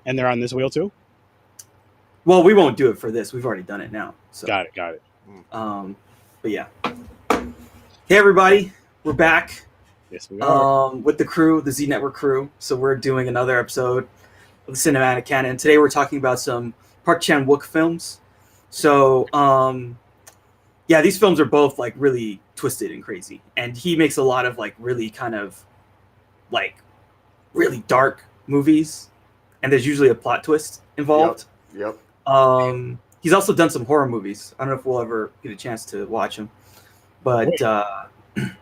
And they're on this wheel too? Well, we won't do it for this. We've already done it now. So. Got it. But yeah. Hey, everybody. We're back. Yes, we are. With the crew, the Z Network crew. So we're doing another episode of the Cinematic Canon. Today we're talking about some Park Chan-wook films. So, yeah, these films are both like really twisted and crazy. And he makes a lot of like really kind of like really dark movies. And there's usually a plot twist involved. Yep. He's also done some horror movies. I don't know if we'll ever get a chance to watch them. But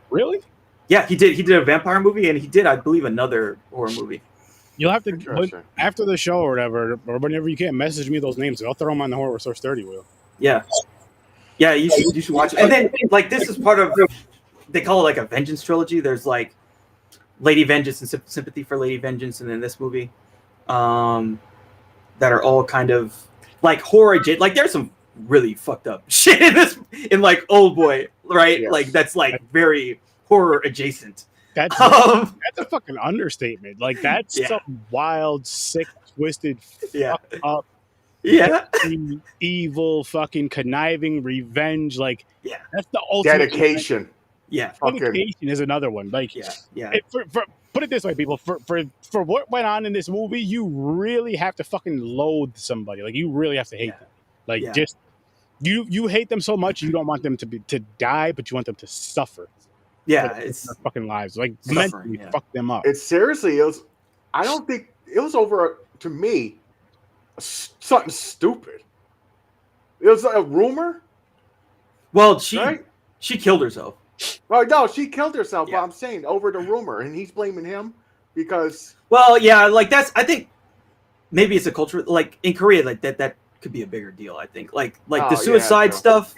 really? Yeah, he did a vampire movie, and he did, I believe, another horror movie. You'll have to, after the show or whatever, or whenever you can, message me those names. I'll throw them on the Horror Source 30 wheel. Yeah, you should watch it. And then like this is part of, they call it like a Vengeance trilogy. There's like Lady Vengeance and Sympathy for Lady Vengeance, and then this movie, that are all kind of like horror. Like there's some really fucked up shit in this, in like Oldboy, right? Yes. Like that's like very horror adjacent. That's a fucking understatement. Like that's some wild, sick, twisted, fucked up, evil, fucking conniving revenge. Like that's the ultimate dedication. Dedication is another one. Like put it this way, people. For what went on in this movie, you really have to fucking loathe somebody. Like you really have to hate them. Like just you hate them so much you don't want them to die, but you want them to suffer. Yeah, it's their fucking lives. Like mentally fuck them up. It seriously is. I don't think it was over to me. Something stupid. It was a rumor. Well, she killed herself. Well, no, she killed herself. But I'm saying over the rumor, and he's blaming him because. Well, yeah, like that's. I think maybe it's a culture like in Korea, like that could be a bigger deal. I think like the suicide stuff,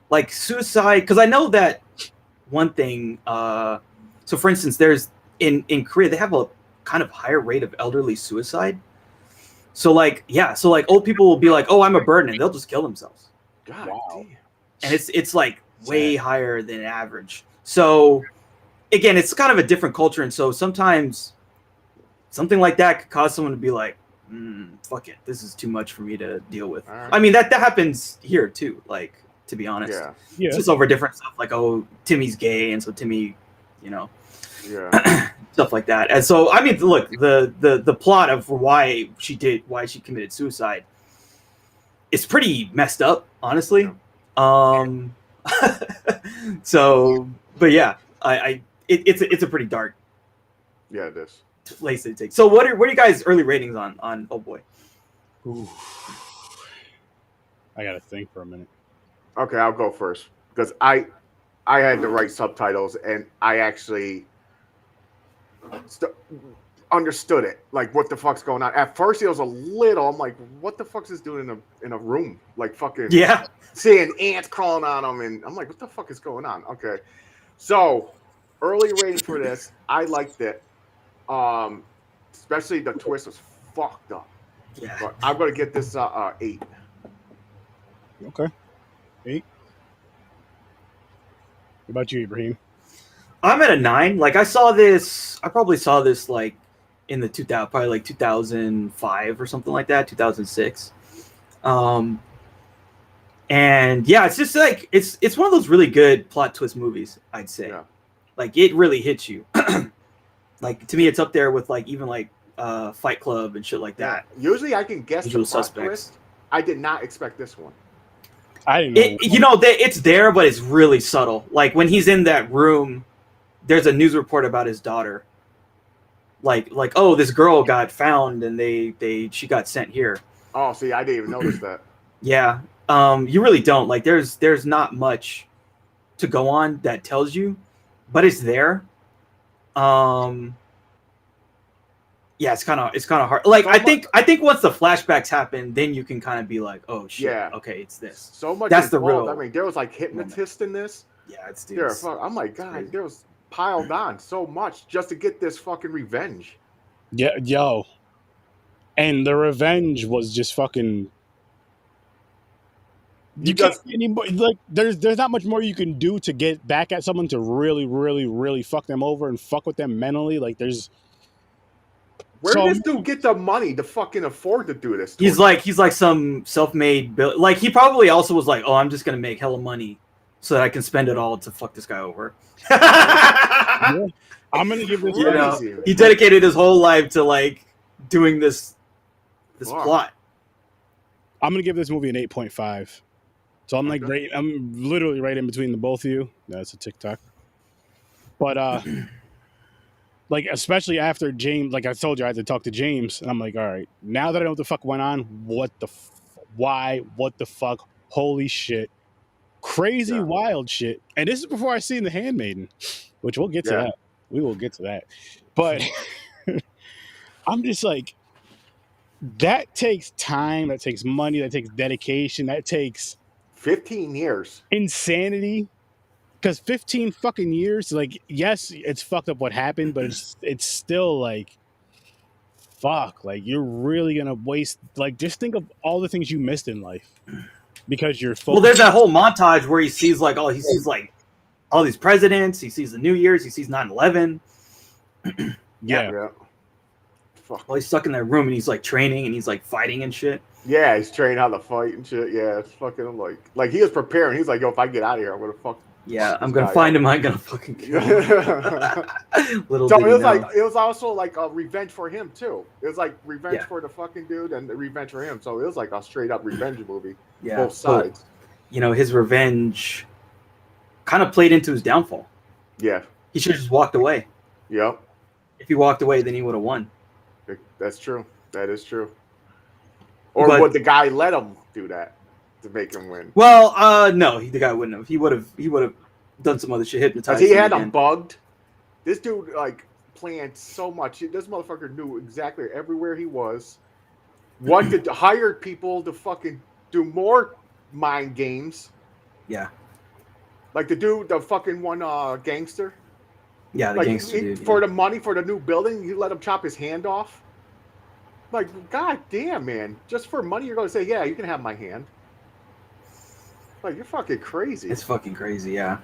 like suicide, because I know that. One thing, so for instance, there's in Korea, they have a kind of higher rate of elderly suicide. So like, old people will be like, oh, I'm a burden, and they'll just kill themselves. God damn. And it's like way higher than average. So again, it's kind of a different culture. And so sometimes something like that could cause someone to be like, fuck it, this is too much for me to deal with. Right. I mean, that happens here too, like, to be honest. It's just over different stuff, like, oh, Timmy's gay, and so Timmy, stuff like that. And so, I mean, look, the plot of why she committed suicide is pretty messed up, honestly. So, but yeah, it's a pretty dark. Yeah, it is. Place to take. So, what are you guys' early ratings on Oldboy? I gotta think for a minute. Okay, I'll go first because I had the right subtitles and I actually understood it. Like, what the fuck's going on? At first, it was a little. I'm like, what the fuck's this doing in a room? Like, fucking seeing ants crawling on them, and I'm like, what the fuck is going on? Okay, so early rating for this, I liked it. Especially the twist was fucked up. Yeah, but I'm gonna get this 8. Okay. 8. What about you, Ibrahim? I'm at a 9. Like I probably saw this like in the 2005 or something like that, 2006. And yeah, it's just like it's one of those really good plot twist movies, I'd say. Yeah. Like it really hits you. Like to me, it's up there with like even like Fight Club and shit like that. Usually, I can guess the plot twist. I did not expect this one. I didn't know. It's there, but it's really subtle. Like when he's in that room, there's a news report about his daughter. Like oh, this girl got found and she got sent here. Oh, see, I didn't even notice that. Yeah, you really don't. Like there's not much to go on that tells you, but it's there. Yeah, it's kind of hard. Like I think once the flashbacks happen, then you can kind of be like, oh shit, okay, it's this. So much. That's the real. I mean, there was like hypnotist in this. Yeah, it's I'm like, God, there was piled on so much just to get this fucking revenge. Yeah, yo. And the revenge was just fucking. You can't anymore. Like there's not much more you can do to get back at someone to really, really, really fuck them over and fuck with them mentally. Like there's Where did this dude get the money to fucking afford to do this? He's like some self-made like he probably also was like, oh, I'm just gonna make hella money so that I can spend it all to fuck this guy over. Yeah. I'm gonna give this. He dedicated his whole life to like doing this plot. I'm gonna give this movie an 8.5. So I'm like I'm literally right in between the both of you. That's a TikTok. But like especially after James, like I told you, I had to talk to James, and I'm like, all right, now that I know what the fuck went on, what the fuck, holy shit, crazy wild shit. And this is before I seen The Handmaiden, which we'll get to that. We will get to that. But I'm just like, that takes time, that takes money, that takes dedication, that takes 15 years. Insanity. Because 15 fucking years, like, yes, it's fucked up what happened, but it's still like, fuck, like, you're really gonna waste, like, just think of all the things you missed in life because you're focused. Well, there's that whole montage where he sees like all these presidents, he sees the New Year's, he sees 9/11. Yeah. Fuck. Well, he's stuck in that room and he's like training and he's like fighting and shit. Yeah, he's training how to fight and shit. Yeah, it's fucking like he was preparing. He's like, yo, if I get out of here, I'm gonna fuck. Yeah, I'm gonna find him. I'm gonna fucking kill him. So it was also like a revenge for him too. It was like revenge for the fucking dude and revenge for him. So it was like a straight up revenge movie. Yeah, both sides. But, his revenge kind of played into his downfall. Yeah, he should have just walked away. Yep. If he walked away, then he would have won. That's true. That is true. Or would the guy let him do that to make him win? Well, no, the guy wouldn't have. He would have done some other shit, hypnotized him. He had him bugged. This dude like planned so much. This motherfucker knew exactly everywhere he was. Wanted to hire people to fucking do more mind games. Yeah. Like the fucking one gangster. Yeah, the gangster dude. For the money for the new building, you let him chop his hand off. Like, god damn, man. Just for money, you're going to say, yeah, you can have my hand. Like, you're fucking crazy. It's fucking crazy, yeah.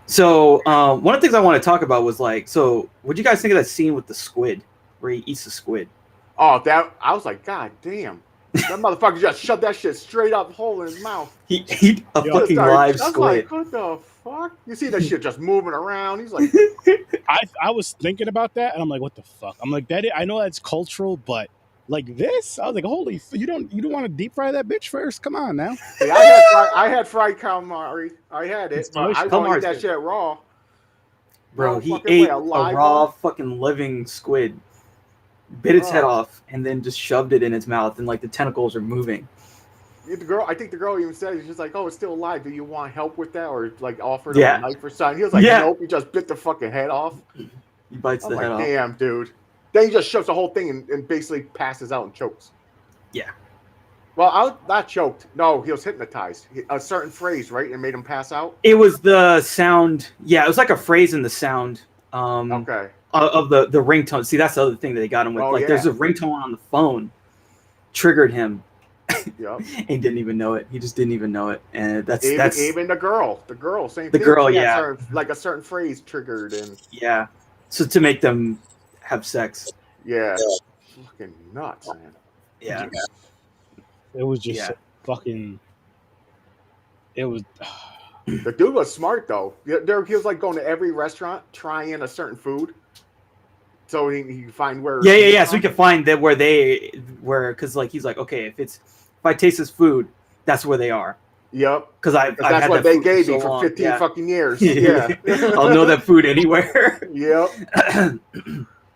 So, one of the things I want to talk about was, like, what do you guys think of that scene with the squid, where he eats the squid? Oh, I was like, god damn. That motherfucker just shoved that shit straight up hole in his mouth. He ate a fucking live squid. Like, what the fuck? You see that shit just moving around. He's like... I was thinking about that, and I'm like, what the fuck? I'm like, I know that's cultural, but like this, I was like, holy, you don't want to deep fry that bitch first? Come on now. Yeah, I had fried calamari. I had it. I want to eat that shit raw. Bro, he ate a raw fucking living squid, bit its head off, and then just shoved it in its mouth, and like the tentacles are moving. I think the girl even said, she's like, oh, it's still alive. Do you want help with that? Or like offered him a knife or something. He was like, nope, he just bit the fucking head off. He bites the head off. Damn, dude. Then he just shoves the whole thing and basically passes out and chokes. Yeah. Well, not choked. No, he was hypnotized. A certain phrase, right? And made him pass out? It was the sound. Yeah, it was like a phrase in the sound. Okay. Of the ringtone. See, that's the other thing that they got him with. There's a ringtone on the phone. Triggered him. Yep. He didn't even know it. He just didn't even know it. And that's even the girl, same thing. The girl, yeah. Like a certain phrase triggered and so to make them have sex. Yeah. Fucking nuts, man. Yeah. It was just fucking. It was. The dude was smart though. He was like going to every restaurant, trying a certain food, so he could find where. Yeah. So he could find that where because like he's like, okay, if I taste this food, that's where they are. Yep. Because that's what they gave me for 15 fucking years. Yeah. I'll know that food anywhere. Yep.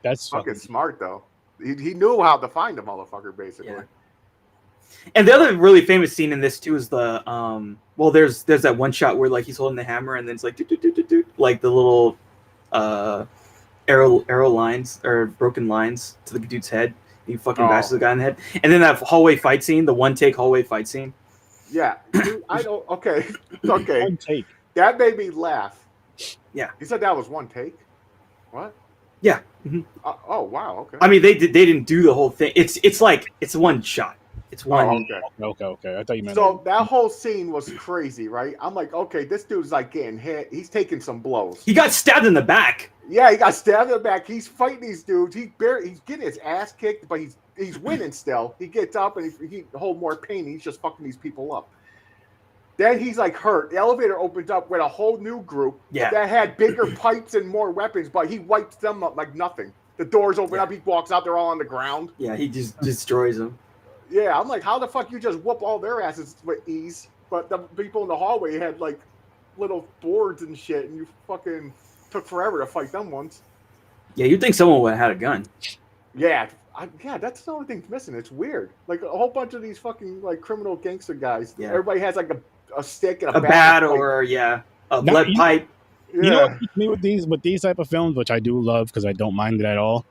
That's fucking smart though. He knew how to find the motherfucker basically. Yeah. And the other really famous scene in this too is the there's that one shot where like he's holding the hammer and then it's like like the little arrow lines or broken lines to the dude's head. He fucking bashes the guy in the head. And then that hallway fight scene, the one take hallway fight scene. Yeah. Dude, I don't okay. One take. That made me laugh. Yeah. You said that was one take? What? Yeah. Mm-hmm. Oh wow, okay. I mean they didn't do the whole thing. It's like it's one shot. It's one. Okay. I thought you meant. So that whole scene was crazy, right? I'm like, okay, this dude's like getting hit. He's taking some blows. He got stabbed in the back. Yeah, he got stabbed in the back. He's fighting these dudes. He's getting his ass kicked, but he's winning still. He gets up and he hold more pain. He's just fucking these people up. Then he's like hurt. The elevator opens up with a whole new group that had bigger pipes and more weapons, but he wipes them up like nothing. The doors open up. He walks out. They're all on the ground. Yeah, he just destroys them. Yeah, I'm like, how the fuck you just whoop all their asses with ease? But the people in the hallway had like little boards and shit, and you fucking took forever to fight them once. Yeah, you'd think someone would have had a gun. Yeah, that's the only thing missing. It's weird. Like a whole bunch of these fucking like criminal gangster guys. Yeah. Everybody has like a stick and a bat or a lead pipe. You know what gets me with these type of films, which I do love because I don't mind it at all.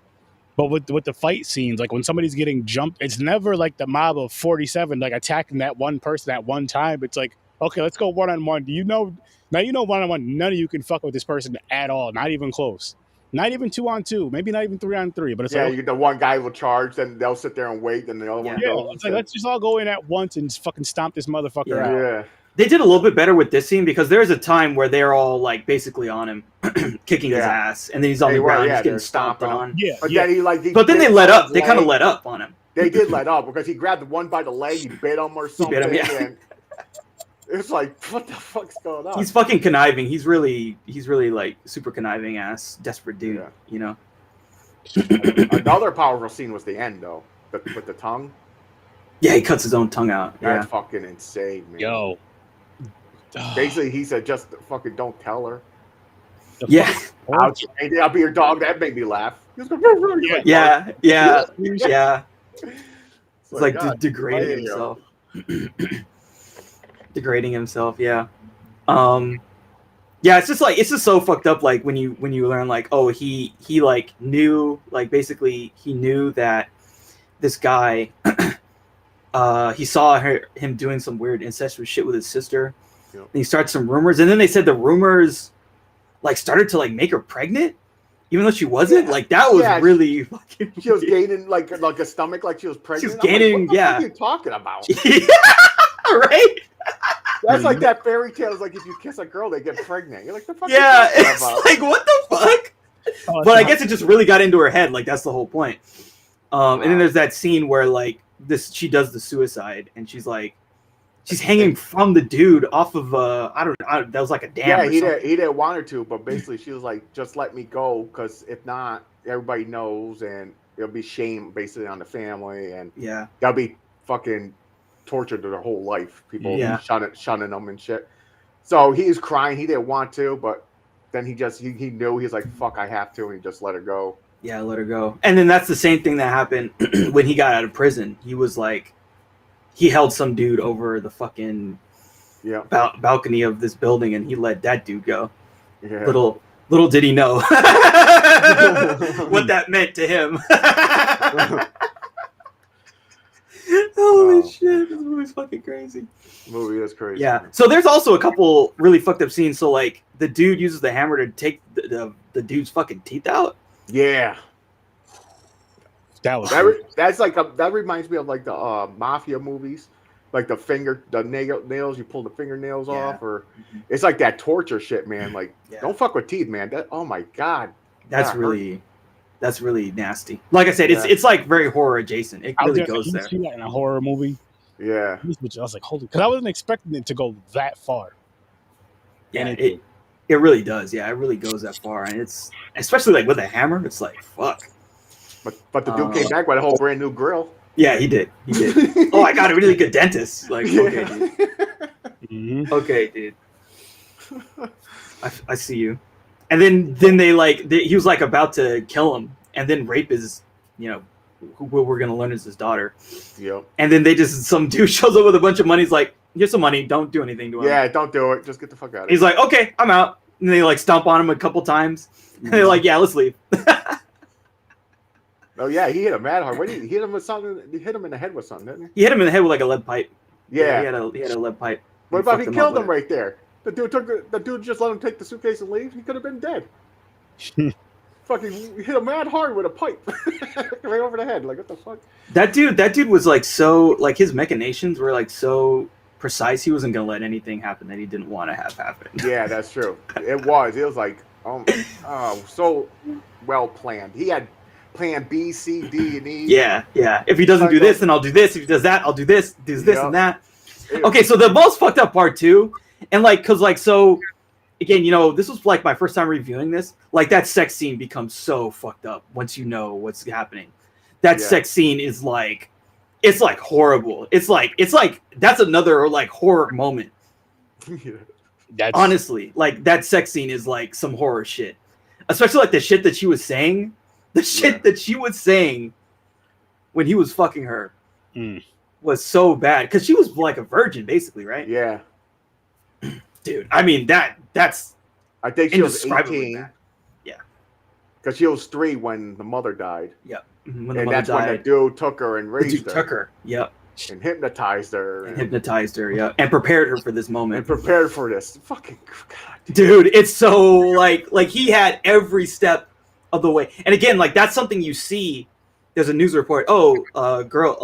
But with the fight scenes, like when somebody's getting jumped, it's never like the mob of 47 like attacking that one person at one time. It's like, okay, let's go one-on-one. Now you know one-on-one, none of you can fuck with this person at all. Not even close. Not even 2-on-2. Maybe not even 3-on-3. But it's like, the one guy will charge, then they'll sit there and wait, and the other one goes. It's like, let's just all go in at once and fucking stomp this motherfucker out. Yeah. They did a little bit better with this scene because there's a time where they're all like basically on him, kicking his ass, and then he's on the ground, he's getting stomped on. Yeah, but then they let up. They kind of let up on him. They did let up because he grabbed the one by the leg, he bit him or something. And it's like, what the fuck's going on? He's fucking conniving. He's really like super conniving ass, desperate dude. You know. Another powerful scene was the end though, with the tongue. Yeah, he cuts his own tongue out. That's fucking insane, man. Yo. Basically, he said, just fucking don't tell her. Yeah. I'll be your dog. That made me laugh. Yeah. It's like degrading himself. Degrading himself, yeah. Yeah, it's just so fucked up. Like when you learn like, oh, he like knew, like basically he knew that this guy, he saw him doing some weird incestuous shit with his sister. Yep. And he started some rumors, and then they said the rumors like started to like make her pregnant, even though she wasn't. Like that was really fucking. She was gaining like a stomach, like she was pregnant. She was gaining. Like, what are you talking about? Right. That's like that fairy tale. Is like if you kiss a girl, they get pregnant. You're like, the fuck. Yeah, it's like what the fuck. But I guess it just really got into her head. Like that's the whole point. And then there's that scene where like she does the suicide, and she's like. She's hanging from the dude off of I don't know, that was like a dam. Yeah, he didn't want her to, but basically she was like, just let me go, because if not, everybody knows, and it'll be shame basically on the family, and they'll be fucking tortured their whole life. People shunning them and shit. So he's crying. He didn't want to, but then he knew. He's like, fuck, I have to, and he just let her go. Yeah, let her go. And then that's the same thing that happened when he got out of prison. He was like. He held some dude over the fucking balcony of this building, and he let that dude go. Yeah. Little did he know what that meant to him. Holy shit! This movie's fucking crazy. Movie is crazy. Yeah. So there's also a couple really fucked up scenes. So like the dude uses the hammer to take the dude's fucking teeth out. Yeah. That reminds me of like the mafia movies, like the nails you pull the fingernails off, or it's like that torture shit, man. Like don't fuck with teeth, man. That oh my god, that's really nasty. Like I said, it's like very horror adjacent. It really goes there. See that in a horror movie? Yeah, I was like, holy, because I wasn't expecting it to go that far. Yeah, and it really does. Yeah, it really goes that far, and it's especially like with a hammer. It's like fuck. But the dude came back with a whole brand new grill. Yeah, he did. Oh, I got a really good dentist. Like, okay, dude. Mm-hmm. Okay, dude. I see you. And then he was like about to kill him, and then rape is, who we're gonna learn is his daughter. Yep. And then some dude shows up with a bunch of money. He's like, here's some money. Don't do anything to him. Yeah, don't do it. Just get the fuck out of here. He's like, okay, I'm out. And they like stomp on him a couple times. And they're like, yeah, let's leave. Oh yeah, he hit him mad hard. What did he hit him with something? He hit him in the head with something, didn't he? He hit him in the head with like a lead pipe. Yeah, he had a lead pipe. What about he killed him right there? The dude just let him take the suitcase and leave. He could have been dead. fucking hit him mad hard with a pipe right over the head. Like, what the fuck? That dude was like so like his machinations were like so precise. He wasn't gonna let anything happen that he didn't want to have happen. Yeah, that's true. It was like so well planned. He had plan B, C, D, and E. Yeah. If he doesn't do this, then I'll do this. If he does that, I'll do this. Does this and that. Okay, so the most fucked up part too, and like, cause like, so again, you know, this was like my first time reviewing this. Like that sex scene becomes so fucked up once you know what's happening. That sex scene is like, it's like horrible. It's like that's another like horror moment. Honestly, like that sex scene is like some horror shit, especially like the shit that she was saying. The shit that she was saying when he was fucking her was so bad because she was like a virgin, basically, right? Yeah, dude. I mean that's. I think she was 18. Bad. Yeah, because she was 3 when the mother died. Yep. And that's when the dude took her and raised her. Took her. Yep. And hypnotized her. Yeah. And prepared her for this moment. And prepared for this. Fucking God. Dude, it's so like he had every step of the way. And again, like that's something you see. There's a news report. Oh, girl,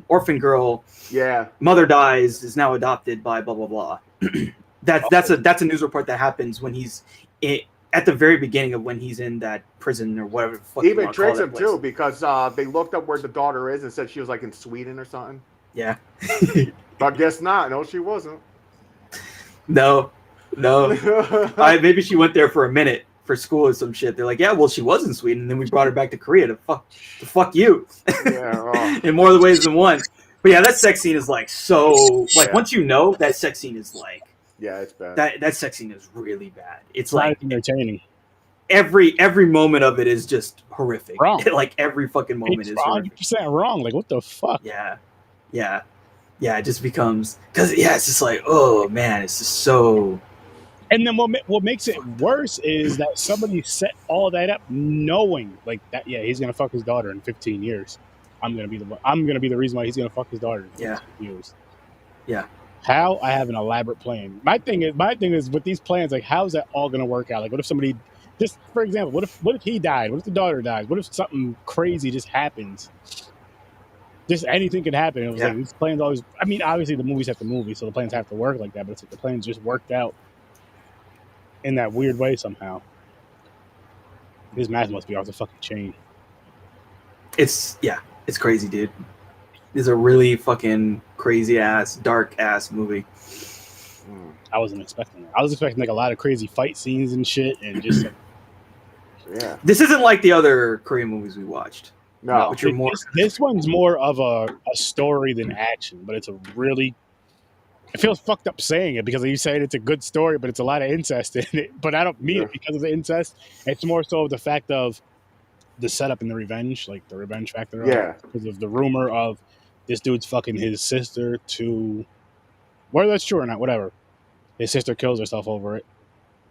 orphan girl. Yeah. Mother dies, is now adopted by blah blah blah. That's a news report that happens when he's at the very beginning of when he's in that prison or whatever. Even tricks him too because they looked up where the daughter is and said she was like in Sweden or something. Yeah. But guess not. No, she wasn't. No. Maybe she went there for a minute for school or some shit. They're like, yeah, well, she was in Sweden, and then we brought her back to Korea to fuck you. Yeah. In more ways than one. But yeah, that sex scene is like so like once you know that sex scene is like. Yeah, it's bad. That sex scene is really bad. It's like entertaining. Every moment of it is just horrific. Wrong. Like every fucking moment is 100% wrong. Like what the fuck? Yeah. It just becomes because it's just like oh man, it's just so. And then what makes it worse is that somebody set all that up knowing like that. Yeah, he's gonna fuck his daughter in 15 years. I'm gonna be the reason why he's gonna fuck his daughter in 15 years. Yeah. How? I have an elaborate plan. My thing is with these plans, like, how's that all going to work out? Like, what if somebody, just for example, what if he died? What if the daughter dies? What if something crazy just happens? Just anything could happen. It was like these plans always. I mean, obviously the movies have to movie, so the plans have to work like that. But it's like the plans just worked out in that weird way somehow. His math must be off the fucking chain. It's crazy, dude. It's a really fucking crazy ass, dark ass movie. I wasn't expecting that. I was expecting like a lot of crazy fight scenes and shit, and just like, yeah. This isn't like the other Korean movies we watched. No, which are more. This one's more of a story than action, but it's a really. It feels fucked up saying it because you said it's a good story, but it's a lot of incest in it. But I don't mean it because of the incest. It's more so the fact of the setup and the revenge, like the revenge factor. Yeah. Because of the rumor of this dude's fucking his sister to, whether that's true or not, whatever. His sister kills herself over it.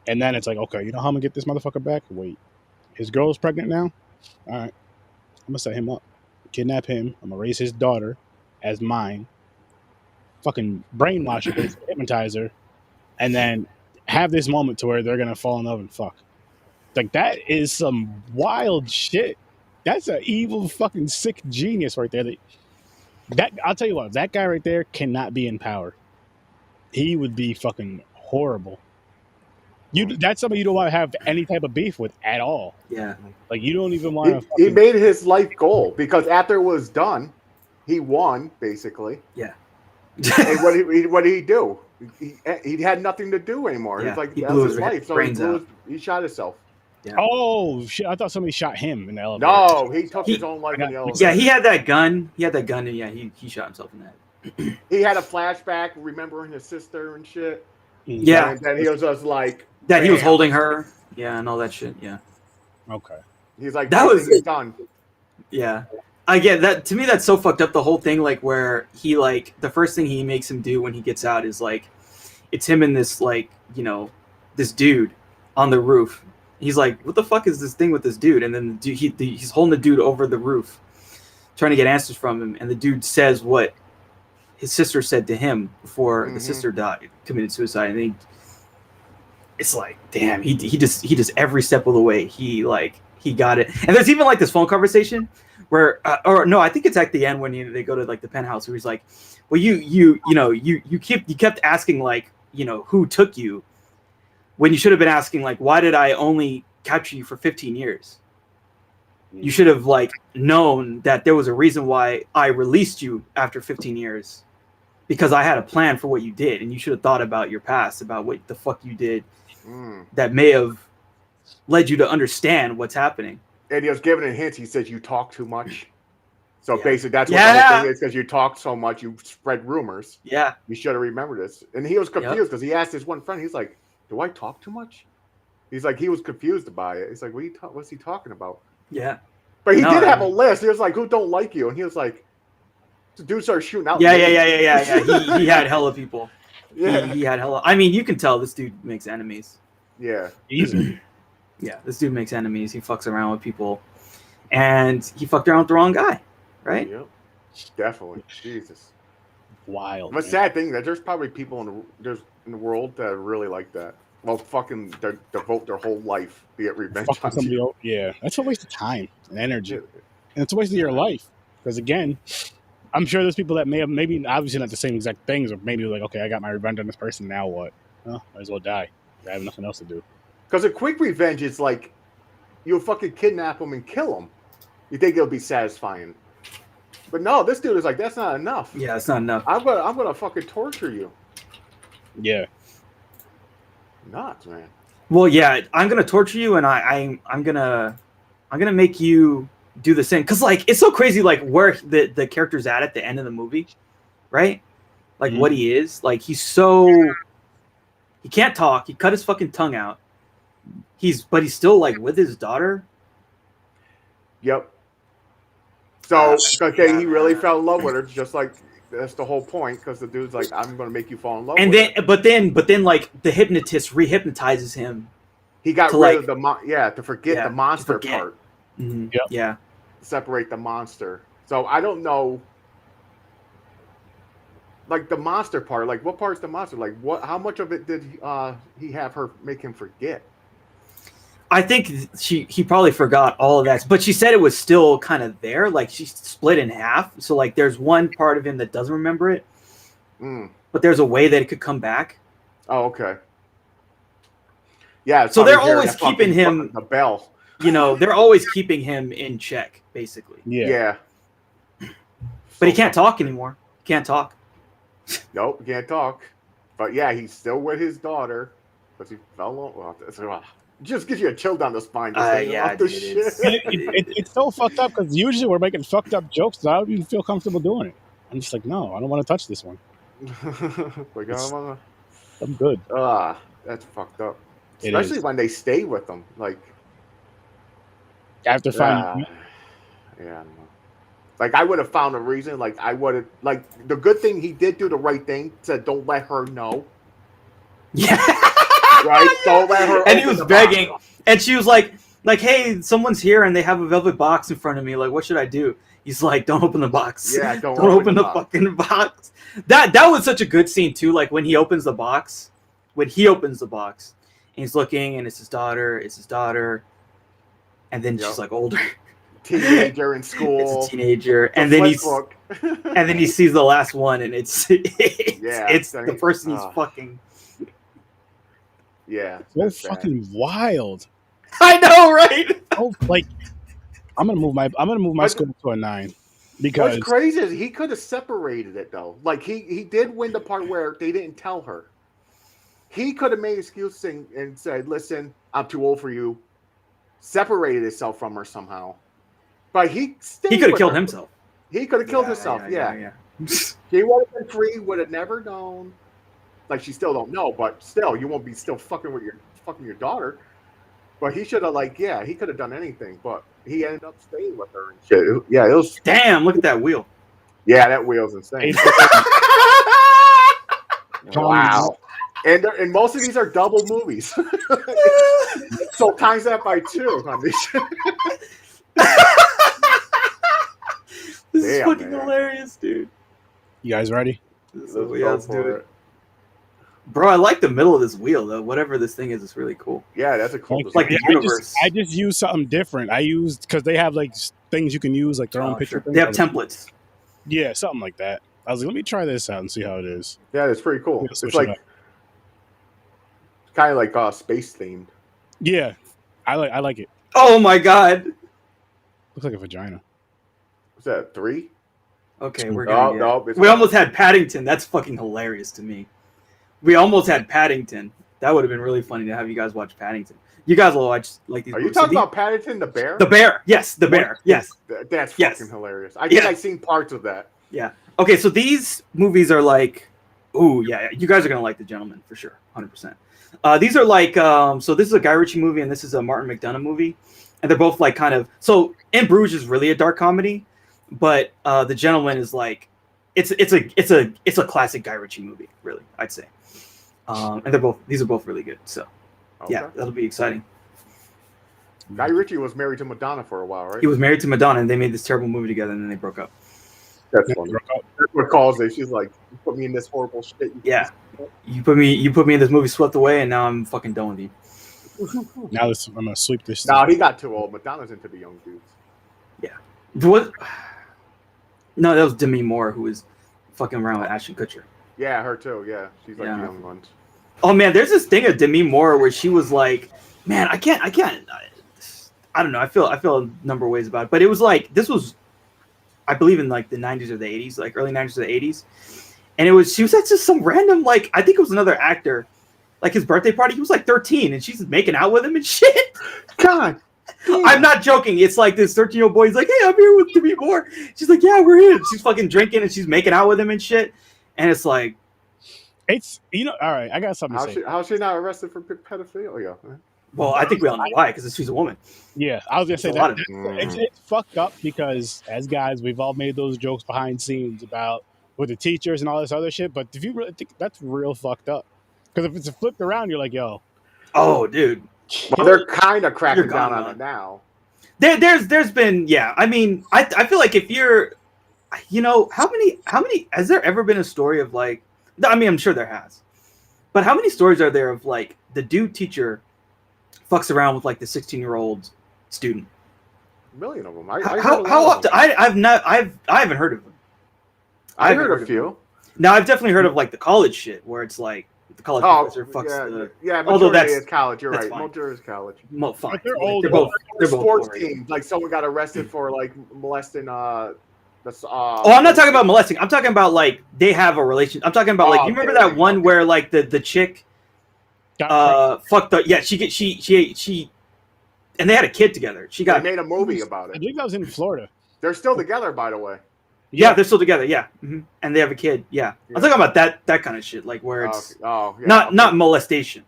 And then it's like, okay, you know how I'm going to get this motherfucker back? Wait. His girl's pregnant now? All right. I'm going to set him up. Kidnap him. I'm going to raise his daughter as mine. Fucking brainwash her, hypnotize her. And then have this moment to where they're going to fall in love and fuck. Like, that is some wild shit. That's an evil fucking sick genius right there. That I'll tell you what, that guy right there cannot be in power. He would be fucking horrible. That's somebody you don't want to have any type of beef with at all. Yeah. Like you don't even want to. He made his life goal because after it was done, he won basically. Yeah. And what did he do? He had nothing to do anymore. Yeah. It's like he that blew was his life. So he shot himself. Yeah. Oh shit! I thought somebody shot him in the elevator. No, he took his own life in the elevator. Yeah, he had that gun. And yeah, he shot himself in that. He had a flashback remembering his sister and shit. Yeah. And then he was just like that he was holding her. Yeah, and all that shit. Yeah. Okay. He's like, that was done. Yeah. I get that. To me, that's so fucked up. The whole thing, like, where he, like, the first thing he makes him do when he gets out is, like, it's him and this, like, you know, this dude on the roof. He's like, what the fuck is this thing with this dude? And then the dude, he's holding the dude over the roof, trying to get answers from him. And the dude says what his sister said to him before the sister died, committed suicide. And it's like, damn, he just every step of the way he got it. And there's even like this phone conversation where, or no, I think it's at the end when they go to like the penthouse where he's like, well, you kept asking like, who took you, when you should have been asking like, why did I only capture you for 15 years? You should have like known that there was a reason why I released you after 15 years, because I had a plan for what you did, and you should have thought about your past, about what the fuck you did that may have led you to understand what's happening. And he was giving a hint. He said, you talk too much. So basically, that's what the whole thing is, because you talk so much, you spread rumors. Yeah. You should have remembered this. And he was confused because he asked his one friend, he's like, do I talk too much? He's like, he was confused by it. He's like, what's he talking about? Yeah. But he did have a list. He was like, who don't like you? And he was like, the dude started shooting out. Yeah. He had hella people. Yeah. He had hella. I mean, you can tell this dude makes enemies. Yeah. Easy. Yeah, this dude makes enemies. He fucks around with people. And he fucked around with the wrong guy. Right? Yep. Definitely. Jesus. Wild. The sad thing that there's probably people in the world that are really like that. Well, fucking devote their whole life, be it revenge on somebody else. Yeah, that's a waste of time and energy, and it's a waste of your life. Because again, I'm sure there's people that maybe obviously not the same exact things, or maybe like, okay, I got my revenge on this person. Now what? Well, might as well die. I have nothing else to do. Because a quick revenge is like you'll fucking kidnap them and kill them. You think it'll be satisfying, but no, this dude is like, that's not enough. Yeah, it's not enough. I'm gonna fucking torture you. Yeah. Nuts, man. Well, yeah, I'm gonna torture you, and I'm gonna make you do the same. Cause like it's so crazy, like where the character's at the end of the movie, right? Like what he is, like he can't talk. He cut his fucking tongue out. But he's still like with his daughter. Yep. So okay, he really fell in love with her, just like. That's the whole point, because the dude's like, I'm going to make you fall in love with her. But then, like, the hypnotist rehypnotizes him. He got rid of to forget the monster part. Mm-hmm. Yep. Yeah. Separate the monster. So I don't know, like, the monster part. Like, what part's the monster? Like, how much of it did he have her make him forget? I think he probably forgot all of that, but she said it was still kind of there. Like she split in half, so like there's one part of him that doesn't remember it, but there's a way that it could come back. Oh, okay. Yeah. So they're always keeping him the bell. They're always keeping him in check, basically. Yeah. But he can't talk anymore. He can't talk. Nope, he can't talk. But yeah, he's still with his daughter, but he fell off. Just gives you a chill down the spine. It's so fucked up, because usually we're making fucked up jokes, so I don't even feel comfortable doing it. I'm just like, no, I don't want to touch this one. I'm good. That's fucked up. Especially when they stay with them, like after finding. Yeah, I don't know. Like I would have found a reason. Like I would have. Like the good thing, he did do the right thing. Said, don't let her know. Yeah. Right? Don't let her. And he was begging, and she was like, hey, someone's here, and they have a velvet box in front of me. Like, what should I do? He's like, don't open the box. Yeah, don't open the fucking box. That was such a good scene too. Like when he opens the box, and he's looking, and it's his daughter, and then she's like older, teenager in school. It's a teenager, and then he sees the last one, and it's the person he's fucking. Yeah, so fucking wild. I know, right? Oh, like I'm gonna move my score to a 9, because what's crazy is he could have separated it though. Like he did win the part where they didn't tell her. He could have made excuses and said, "Listen, I'm too old for you." Separated himself from her somehow, but he could have killed himself. He could have killed himself. Yeah. She would have been free. Would have never known. Like she still don't know, but still, you won't be still fucking with your daughter. But he should have he could have done anything, but he ended up staying with her and shit. It was. Damn! Look at that wheel. Yeah, that wheel's insane. Wow. And most of these are double movies, so times that by 2 on these. This is fucking hilarious, dude. You guys ready? Let's do it. Bro, I like the middle of this wheel though. Whatever this thing is, it's really cool. Yeah, that's a cool. Like the universe. I just use something different. I used because they have like things you can use, like their own picture. Sure. They have templates. Yeah, something like that. I was like, let me try this out and see how it is. Yeah, it's pretty cool. It's like kind of like space themed. Yeah, I like it. Oh my god, looks like a vagina. What's that? 3? Okay, we're gonna. No, we almost had Paddington. That's fucking hilarious to me. We almost had Paddington. That would have been really funny to have you guys watch Paddington. You guys will watch like these. Are you talking about Paddington the bear? The bear, yes, the bear, yes. That's fucking hilarious. I think I've seen parts of that. Yeah. Okay, so these movies are like, ooh, yeah, you guys are gonna like The Gentleman for sure, 100%. These are like, so this is a Guy Ritchie movie and this is a Martin McDonagh movie, and they're both like kind of. So In Bruges is really a dark comedy, but The Gentleman is like, it's a classic Guy Ritchie movie, really, I'd say. And these are both really good. So yeah, that'll be exciting. Guy Ritchie was married to Madonna for a while, right? He was married to Madonna, and they made this terrible movie together, and then they broke up. That's funny. That's what caused it. She's like, you put me in this horrible shit. Yeah, you put me in this movie, Swept Away, and now I'm fucking done with you. Now I'm gonna sweep this. No, he got too old. Madonna's into the young dudes. Yeah. What? No, that was Demi Moore who was fucking around with Ashton Kutcher. Yeah, her too. Yeah, she's like the young ones. Oh man, there's this thing of Demi Moore where she was like, man, I can't. I don't know. I feel a number of ways about it, but it was like this was, I believe in like the 90s or the 80s, like early 90s or the 80s, and she was at just some random like I think it was another actor, like his birthday party. He was like 13, and she's making out with him and shit. God, I'm not joking. It's like this 13-year-old boy. He's like, hey, I'm here with Demi Moore. She's like, yeah, we're here. She's fucking drinking and she's making out with him and shit, and it's like. It's all right. I got something to say. How's she not arrested for pedophilia? Well, I think we all know why, because she's a woman. Yeah, I was gonna say that. It's fucked up because as guys, we've all made those jokes behind scenes about with the teachers and all this other shit. But if you really think that's real fucked up, because if it's flipped around, you're like, yo, oh, dude. Well, they're kind of cracking down on it now. There's been, yeah. I mean, I feel like if you're, how many has there ever been a story of like. I mean, I'm sure there has. But how many stories are there of like the dude teacher fucks around with like the 16-year-old student? A million of them. How often? I haven't heard of them. I heard a few. Now I've definitely heard of like the college shit where it's like the college professor fucks although that's college. You're right. Majority is college. Fine. They're old. They're sports teams. Like someone got arrested for like molesting. I'm not talking about molesting. I'm talking about like they have a relation. I'm talking about like you remember that one where like the chick fucked up. Yeah, she and they had a kid together. They made a movie about it. I believe that was in Florida. They're still together, by the way. Yeah, they're still together. Yeah, and they have a kid. Yeah, I'm talking about that kind of shit, like where it's not molestation,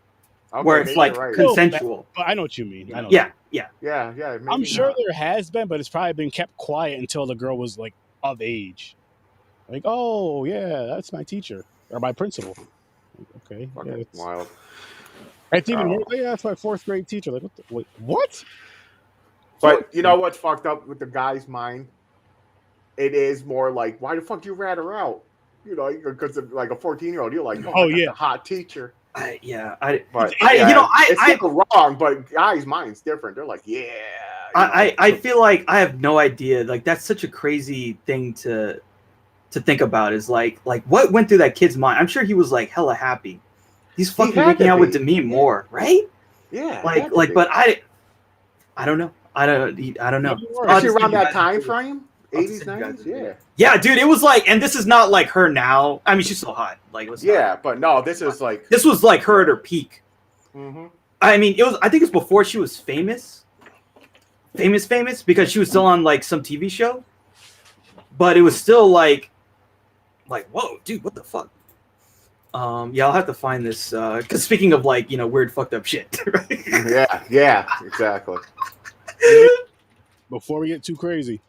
where it's like consensual. I know what you mean. I know. Yeah. I'm sure there has been, but it's probably been kept quiet until the girl was like of age. Like, oh yeah, that's my teacher or my principal. Okay, it's wild. It's even more. Yeah, that's my 4th grade teacher. Like, what? But you know what's fucked up with the guy's mind? It is more like, why the fuck you rat her out? Because like a 14-year-old, you're like, oh yeah, a hot teacher. It's wrong, but guys' minds different. They're like, yeah. I feel like I have no idea. Like that's such a crazy thing to think about. Is like what went through that kid's mind? I'm sure he was like hella happy. He's fucking making out with Demi Moore, right? Yeah. But I don't know. I don't know. Actually, around that time frame. 80s, 90s, yeah. Yeah, dude, it was like, and this is not like her now. I mean, she's so hot. Like, but no, this is like. This was like her at her peak. Mm-hmm. I mean, I think it was before she was famous. Famous, because she was still on like some TV show. But it was still like, whoa, dude, what the fuck? I'll have to find this. Because speaking of like, weird fucked up shit. Right? Yeah, exactly. Before we get too crazy.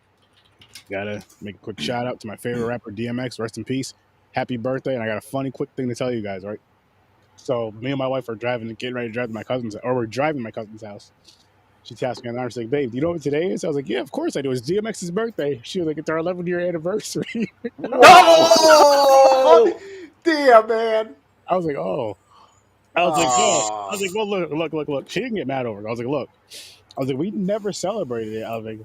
Gotta make a quick shout out to my favorite rapper, DMX. Rest in peace. Happy birthday. And I got a funny, quick thing to tell you guys, right? So me and my wife are getting ready to drive to my cousin's, or we're driving to my cousin's house. She tasked me on the arm. She's like, babe, do you know what today is? I was like, yeah, of course I do. It's DMX's birthday. She was like, it's our 11-year anniversary. Oh! Damn, man. I was like, oh. I was like, I was like, well, look. She didn't get mad over it. I was like, look. I was like, we never celebrated it. I was like,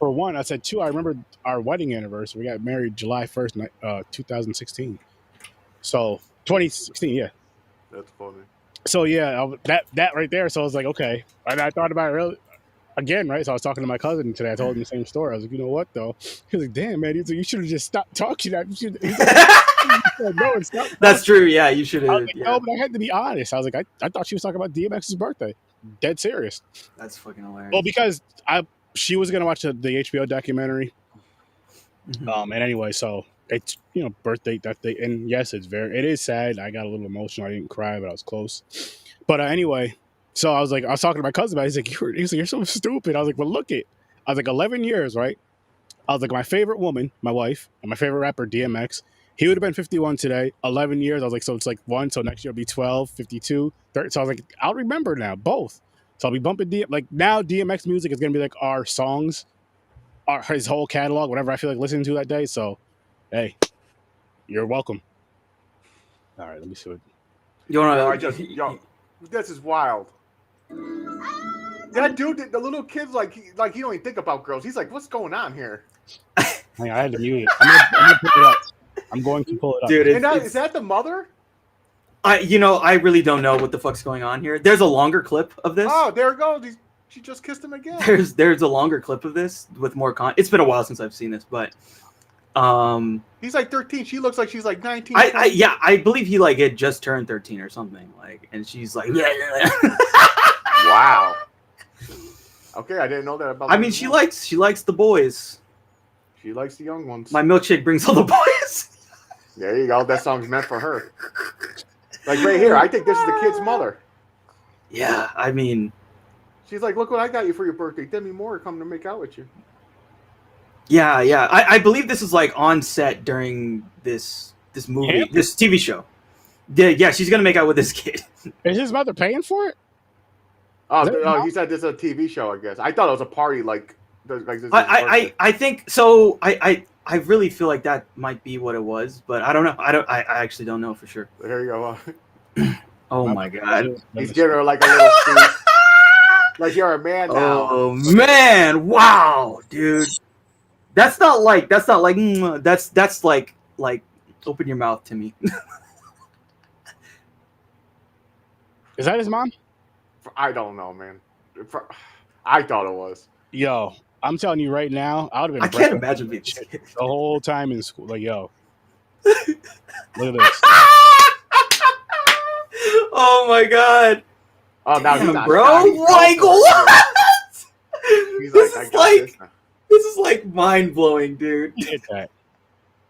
for one, I said, two, I remember our wedding anniversary. We got married July 1st, 2016. So 2016, yeah. That's funny. So yeah, that right there. So I was like, okay. And I thought about it really again, right? So I was talking to my cousin today. I told him the same story. I was like, you know what though? He was like, damn man, he's like, you should have just stopped talking. No, stop. That's true. Yeah, you should have. Like, no, but I had to be honest. I was like, I thought she was talking about DMX's birthday. Dead serious. That's fucking hilarious. Well, because she was gonna watch the HBO documentary. And anyway, so it's birthday that day, and yes, it is sad. I got a little emotional. I didn't cry, but I was close. But anyway, so I was talking to my cousin about it. He's like, you're so stupid. I was like, well, look it. I was like, 11 years, right? I was like, my favorite woman, my wife, and my favorite rapper, DMX. He would have been 51 today. 11 years. I was like, so it's like 1. So next year it'll be 12, 52, 30. So I was like, I'll remember now, both. So I'll be bumping now DMX music is gonna be like our songs, his whole catalog, whatever I feel like listening to that day. So, hey, you're welcome. All right, let me see what. You want to? Yo, this is wild. That dude, the little kid's like he don't even think about girls. He's like, what's going on here? Hang on, I had to mute it. I'm gonna pull it up. I'm going to pull it up. Dude, is that the mother? I really don't know what the fuck's going on here. There's a longer clip of this. Oh, there it goes. She just kissed him again. There's a longer clip of this with more It's been a while since I've seen this, but he's like 13. She looks like she's like 19. I believe he had just turned 13 or something, and she's like, yeah. Wow. Okay, I didn't know that about. I mean, she likes the boys. She likes the young ones. My milkshake brings all the boys. There you go. That song's meant for her. Like right here, I think this is the kid's mother. Yeah, I mean, she's like, look what I got you for your birthday. Demi Moore coming to make out with you. Yeah. I believe this is on set during this movie, this TV show. Yeah, she's gonna make out with this kid. Is his mother paying for it? Oh, he said this is a TV show. I guess I thought it was a party. I think so. I really feel like that might be what it was, but I don't know. I actually don't know for sure. There you go. Oh my god. He's giving her like a little speech. Like you're a man now. Oh man! Wow, dude. That's not like that's like open your mouth to me. Is that his mom? I don't know, man. I thought it was. Yo, I'm telling you right now, I would have been. I can't imagine being the whole time in school. Like, yo, look at this. Oh my god. Oh, now damn, bro. Like what? This is like mind blowing, dude. He hit that.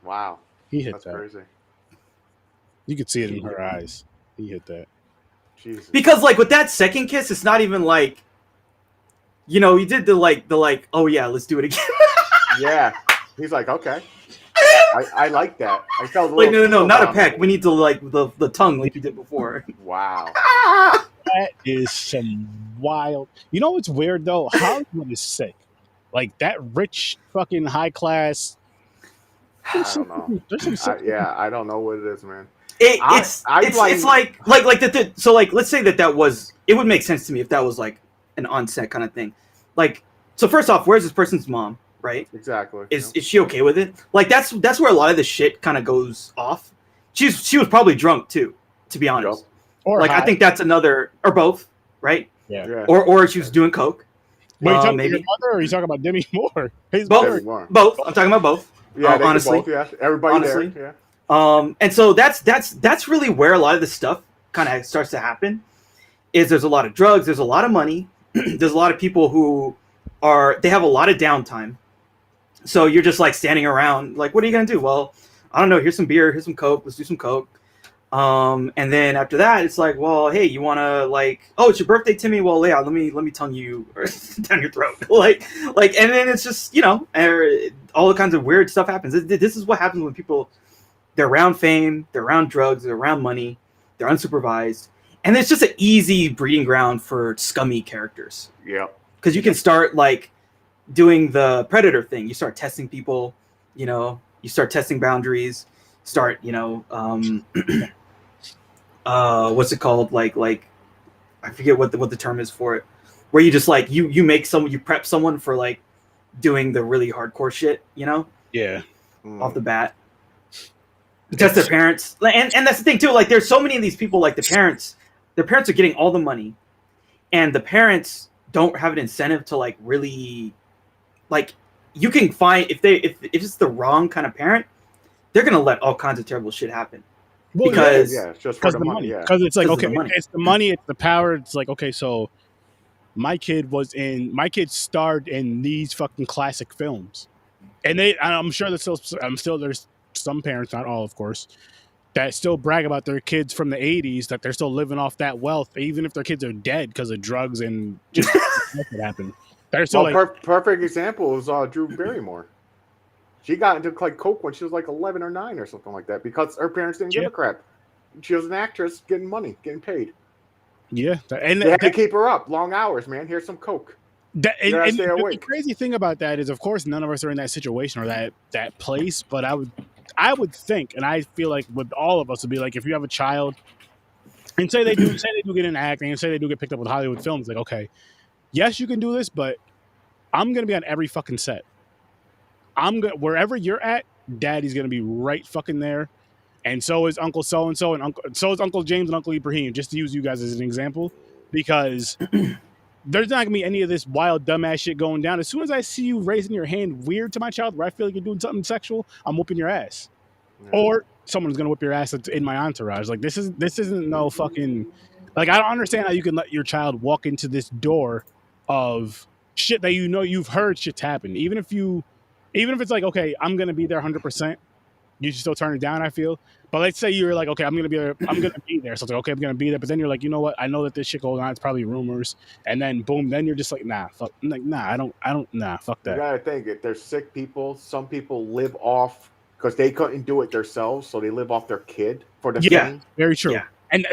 Wow. He hit That's that. crazy. You could see it in her eyes. He hit that. Jesus. Because with that second kiss, it's not even he did the oh yeah, let's do it again. Yeah. He's like, okay. I like that. I felt no, not a peck. We need to the tongue like you did before. Wow. That is some wild. You know what's weird though? Hollywood is sick. Like that rich fucking high class. I don't know. I don't know what it is, man. It's like so let's say that was, it would make sense to me if that was like an on-set kind of thing. So first off, where's this person's mom, right? Exactly. Is she okay with it? That's where a lot of the shit kind of goes off. She was probably drunk too, to be honest. Or I think that's another, or both, right? Yeah. Or she was doing coke. Wait, you talking about your mother, or are you talking about Demi Moore? Both. I'm talking about both. Yeah, honestly. Both, yeah. Everybody honestly. There. Yeah. And so that's really where a lot of this stuff kind of starts to happen. Is there's a lot of drugs, there's a lot of money, there's a lot of people who they have a lot of downtime. So you're just standing around, what are you gonna do? Well, I don't know. Here's some beer, here's some coke. Let's do some coke. And then after that, it's well, hey, you wanna oh, it's your birthday, Timmy? Well, yeah, let me tongue you down your throat, and then it's just all kinds of weird stuff happens. This is what happens when people, they're around fame, they're around drugs, they're around money, they're unsupervised, and it's just an easy breeding ground for scummy characters. Yeah, because you can start doing the predator thing. You start testing people, you start testing boundaries. Start, what's it called? Like I forget what the term is for it, where you just like you make someone, you prep someone for like doing the really hardcore shit, you know? Yeah. Off the bat. Because their parents, and that's the thing too, like there's so many of these people, like their parents are getting all the money, and the parents don't have an incentive to like really, like, you can find if it's the wrong kind of parent, they're gonna let all kinds of terrible shit happen. Well, because it's just for the money. Because it's like, okay, it's the money, it's the power. It's like, okay, so my kid starred in these fucking classic films, and I'm sure there's there's some parents, not all, of course, that still brag about their kids from the 80s, that they're still living off that wealth, even if their kids are dead because of drugs and just what happened. They're still perfect example is Drew Barrymore. She got into like coke when she was like 11 or 9 or something like that because her parents didn't give a crap. She was an actress getting money, getting paid. Yeah, and they had to keep her up long hours, man. Here's some coke. The crazy thing about that is, of course, none of us are in that situation or that place. But I would think, and I feel like with all of us would be like, if you have a child, and say they do get into acting, and say they do get picked up with Hollywood films, like, okay, yes, you can do this, but I'm gonna be on every fucking set. Wherever you're at, Daddy's gonna be right fucking there, and so is Uncle so and so, and so is Uncle James and Uncle Ibrahim. Just to use you guys as an example, because there's not gonna be any of this wild dumbass shit going down. As soon as I see you raising your hand weird to my child, where I feel like you're doing something sexual, I'm whooping your ass, or someone's gonna whip your ass in my entourage. Like this isn't no fucking, like, I don't understand how you can let your child walk into this door of shit that you've heard shit's happen. Even if it's like, okay, I'm gonna be there 100%, you should still turn it down, I feel. But let's say you're like, okay, I'm gonna be there. So it's like, okay, I'm gonna be there. But then you're like, you know what? I know that this shit goes on. It's probably rumors. And then boom, then you're just like, nah, fuck. I'm like, nah, I don't, nah, fuck that. You gotta think it. There's sick people. Some people live off because they couldn't do it themselves, so they live off their kid for the fame. Very true. Yeah. And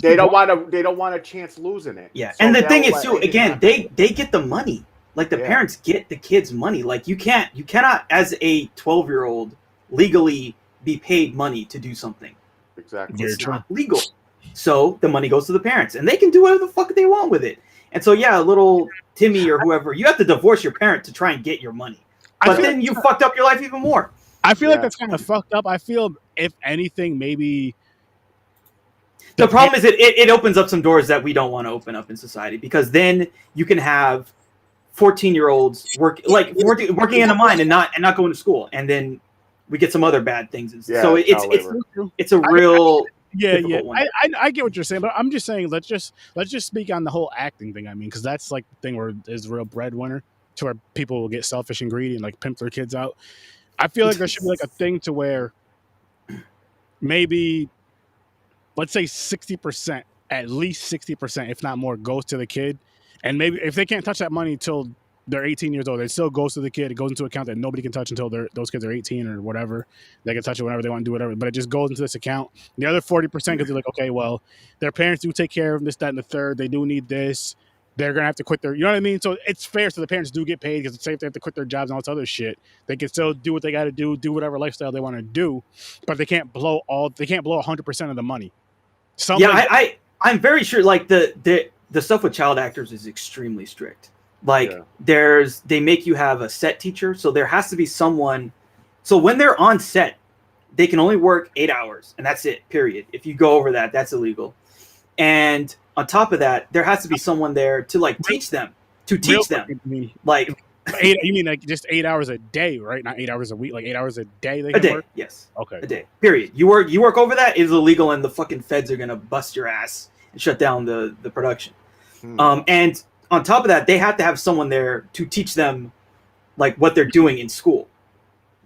they don't want a chance losing it. Yeah. So and the thing is too, again, they get the money. Like the parents get the kids' money. Like you cannot as a 12-year-old legally be paid money to do something. Exactly. It's not legal. So the money goes to the parents, and they can do whatever the fuck they want with it. And so little Timmy or whoever, you have to divorce your parent to try and get your money. But then you fucked up your life even more. I feel like that's kind of fucked up. I feel, if anything, maybe the problem is it opens up some doors that we don't want to open up in society, because then you can have 14-year-olds working in a mine and not going to school, and then we get some other bad things. So it's a real one. I get what you're saying, but I'm just saying let's just speak on the whole acting thing. I mean, because that's like the thing where there's a real breadwinner to where people will get selfish and greedy and like pimp their kids out. I feel like there should be like a thing to where maybe, let's say 60%, at least 60%, if not more, goes to the kid. And maybe if they can't touch that money until they're 18 years old, it still goes to the kid. It goes into an account that nobody can touch until those kids are 18 or whatever. They can touch it whenever they want to do whatever, but it just goes into this account. The other 40%, because they're like, okay, well, their parents do take care of this, that, and the third. They do need this. They're going to have to quit you know what I mean? So it's fair. So the parents do get paid, because say if they have to quit their jobs and all this other shit, they can still do what they got to do whatever lifestyle they want to do, but they can't blow 100% of the money. I'm very sure like the stuff with child actors is extremely strict. Like they make you have a set teacher, so there has to be someone. So when they're on set, they can only work 8 hours, and that's it. Period. If you go over that, that's illegal. And on top of that, there has to be someone there to like teach them. Like you mean like just 8 hours a day, right? Not 8 hours a week, like 8 hours a day. A day, work? Yes. Okay. A day. Period. You work over that, it is illegal, and the fucking feds are gonna bust your ass and shut down the production. And on top of that, they have to have someone there to teach them like what they're doing in school.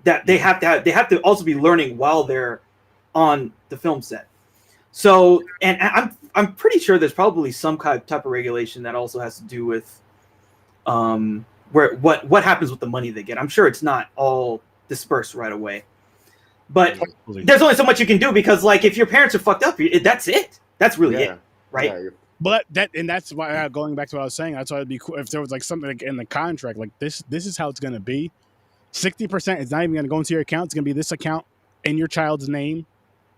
That they have to also be learning while they're on the film set. So, and I'm pretty sure there's probably some type of regulation that also has to do with where what happens with the money they get. I'm sure it's not all dispersed right away. But there's only so much you can do, because like if your parents are fucked up, that's it. That's really it, right? Yeah. But that's why, going back to what I was saying, that's why it'd be cool if there was like something like in the contract, like this is how it's gonna be. 60% is not even gonna go into your account. It's gonna be this account in your child's name,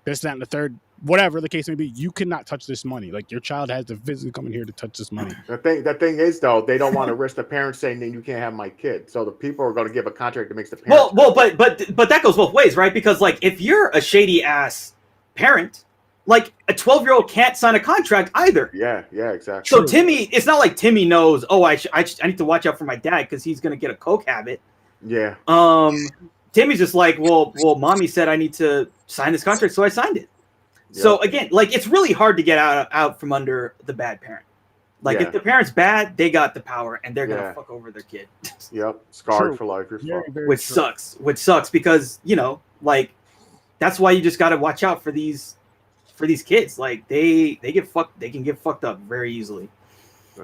this, that, and the third. whatever the case may be, you cannot touch this money. Like your child has to physically come in here to touch this money. The thing is though, they don't want to risk the parents saying that you can't have my kid. So the people are going to give a contract that makes the parents. But that goes both ways, right? Because like if you're a shady ass parent, like a 12-year-old can't sign a contract either. Yeah, exactly. So Timmy, it's not like Timmy knows. Oh, I need to watch out for my dad because he's going to get a coke habit. Yeah. Timmy's just like, well, mommy said I need to sign this contract, so I signed it. Yep. So again, like it's really hard to get out from under the bad parent. Like if the parent's bad, they got the power and they're gonna fuck over their kid. Yep, scarred for life. Which sucks because like that's why you just gotta watch out for these kids. Like they get fucked. They can get fucked up very easily.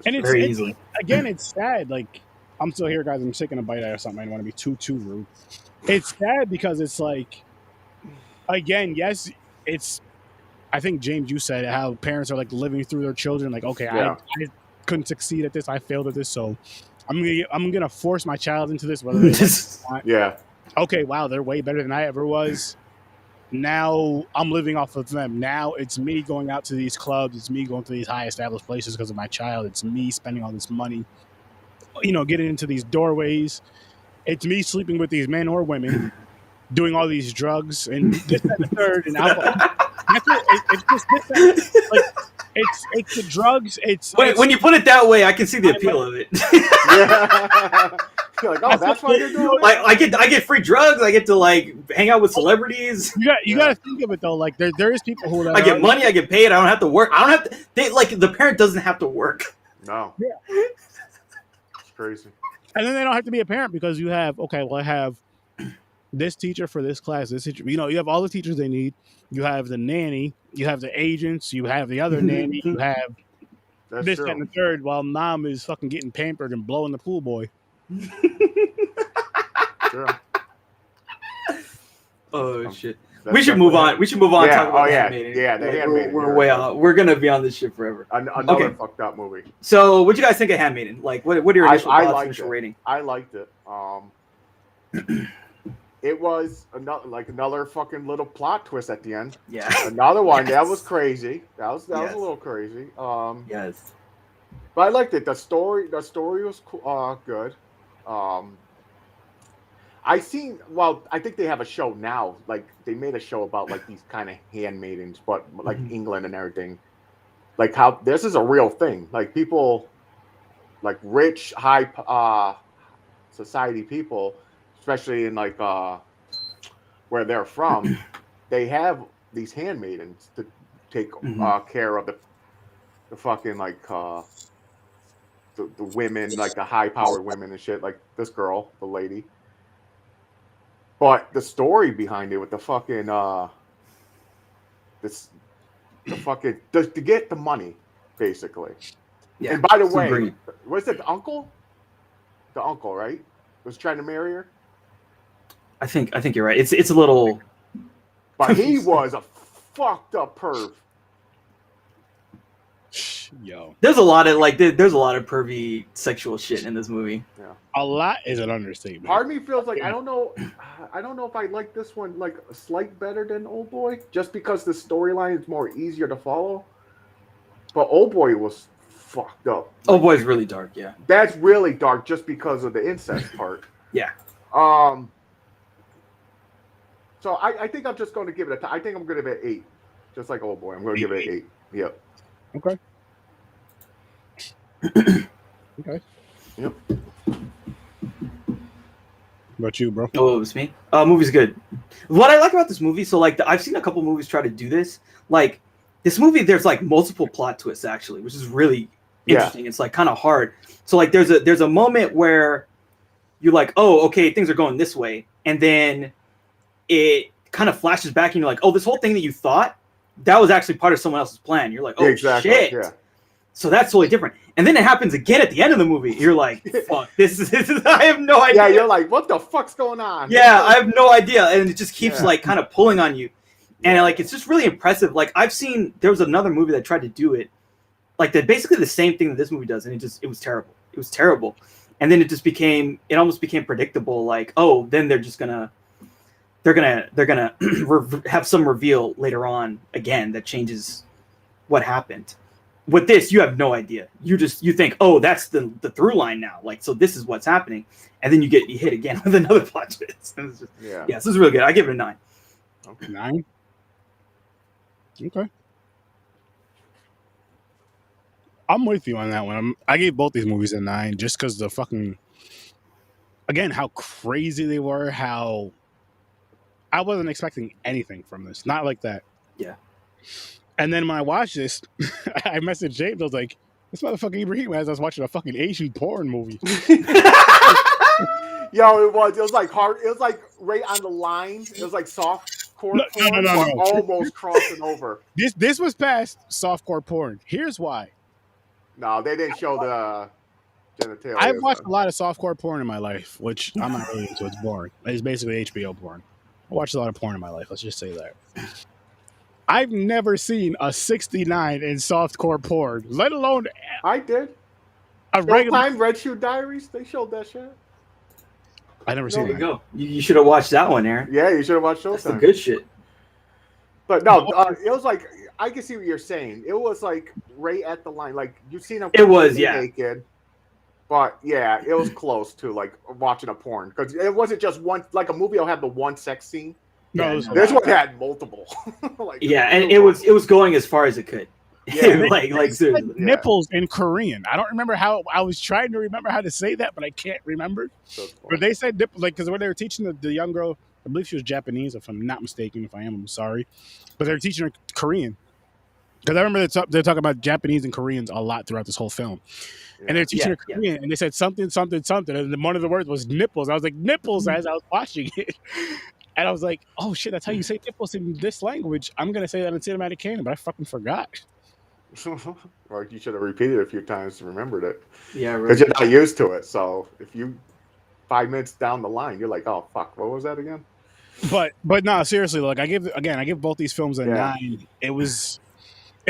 And it's very easily. Again, it's sad. Like I'm still here, guys. I'm taking a bite out of something. I don't want to be too rude. It's sad because it's like, again, yes, it's. I think James, you said how parents are like living through their children. Like, okay, I couldn't succeed at this. I failed at this, so I'm gonna force my child into this. Whether they want. Yeah. Okay. Wow, they're way better than I ever was. Now I'm living off of them. Now it's me going out to these clubs. It's me going to these high established places because of my child. It's me spending all this money. Getting into these doorways. It's me sleeping with these men or women, doing all these drugs and this and the third and alcohol. It's the drugs. When you put it that way, I can see the appeal of it. Yeah. You're like, oh, that's why you're doing it? Like I get free drugs. I get to like hang out with celebrities. You got to think of it though. Like there is people who I get money. I get paid. I don't have to work. I don't have to. The parent doesn't have to work. No. Yeah. It's crazy. And then they don't have to be a parent because you have I have this teacher for this class. This teacher, you have all the teachers they need. You have the nanny. You have the agents. You have the other nanny. You have this and the third. While mom is fucking getting pampered and blowing the pool boy. Oh shit. We should move on. We should move on. Yeah. Talk about Handmaiden. Yeah, the Handmaiden. We're way out. We're gonna be on this shit forever. Another fucked up movie. So, what do you guys think of Handmaiden? Like, what are your initial thoughts, initial rating? I liked it. It was another fucking little plot twist at the end. Yeah. Another one that was crazy. That was a little crazy. Yes. But I liked it. The story was cool, good. I think they have a show now. Like they made a show about like these kind of handmaidens, but like England and everything. Like how this is a real thing. Like people, like rich, high society people, especially in like where they're from, they have these handmaidens to take care of the fucking like the women, like the high powered women and shit. Like this girl, the lady. But the story behind it with the fucking to get the money, basically. Yeah. And by the way, was it the uncle? The uncle, right? Was trying to marry her. I think you're right. It's a little. But he was a fucked up perv. Yo, there's a lot of pervy sexual shit in this movie. Yeah, a lot is an understatement. Part of me feels like I don't know if I like this one like a slight better than Oldboy, just because the storyline is more easier to follow. But Oldboy was fucked up. Oldboy's really dark. Yeah, that's really dark just because of the incest part. Yeah. So I think I'm just going to give it I think I'm going to give it 8, just like Oldboy. I'm going to give it 8. Yep. Okay. Okay. Yep. What about you, bro? Oh, it was me. Movie's good. What I like about this movie, so like I've seen a couple movies try to do this. Like this movie, there's like multiple plot twists actually, which is really interesting. It's like kind of hard. So like there's a moment where you're like, oh, okay, things are going this way, and then it kind of flashes back, and you're like, oh, this whole thing that you thought that was actually part of someone else's plan. You're like, oh shit. Yeah. So that's totally different. And then it happens again at the end of the movie. You're like, fuck, this is I have no idea. Yeah, you're like, what the fuck's going on? Yeah, I have no idea. And it just keeps like kind of pulling on you. And like it's just really impressive. Like there was another movie that tried to do it. Like basically the same thing that this movie does, and it was terrible. It was terrible. And then it almost became predictable, like, oh, then they're just gonna they're gonna have some reveal later on again that changes what happened. With this, you have no idea. You think, oh, that's the through line now. Like, so this is what's happening, and then you hit again with another plot twist. Yeah, this is really good. I give it a 9. Okay. 9. Okay. I'm with you on that one. I gave both these movies a 9 just because the fucking, again, how crazy they were. How I wasn't expecting anything from this. Not like that. Yeah. And then when I watched this, I messaged James. I was like, "This motherfucking Ibrahim as I was watching a fucking Asian porn movie." Yo, it was like hard. It was like right on the line. It was like softcore porn, no. Almost crossing over. This was past softcore porn. Here's why. No, they didn't show the genitalia. I've watched a lot of softcore porn in my life, which I'm not really into. It's boring. It's basically HBO porn. I watched a lot of porn in my life. Let's just say that. I've never seen a 69 in softcore porn, let alone. I did. A regular Red Shoe Diaries. They showed that shit. I never seen that. Go. You should have watched that one, Aaron. Yeah, you should have watched Showtime. That's the good shit. But no, it was like, I can see what you're saying. It was like right at the line. Like you've seen them. It was, naked. But yeah, it was close to like watching a porn because it wasn't just one. Like a movie will have the one sex scene. No, this one had multiple. Like, and it was going as far as it could. Yeah, like seriously. Nipples in Korean. I don't remember how. I was trying to remember how to say that, but I can't remember. But they said nipples, like because when they were teaching the young girl, I believe she was Japanese, if I'm not mistaken. If I am, I'm sorry. But they were teaching her Korean because I remember they're talking about Japanese and Koreans a lot throughout this whole film. And they're teaching her Korean, and they said something, something, something, and then one of the words was nipples. I was like nipples as I was watching it. And I was like, oh, shit, that's how you say nipples in this language. I'm going to say that in cinematic canon, but I fucking forgot. Or you should have repeated it a few times to remember it. Yeah, because you're not used to it. So if you 5 minutes down the line, you're like, oh, fuck, what was that again? But no, seriously, like I give both these films a 9. It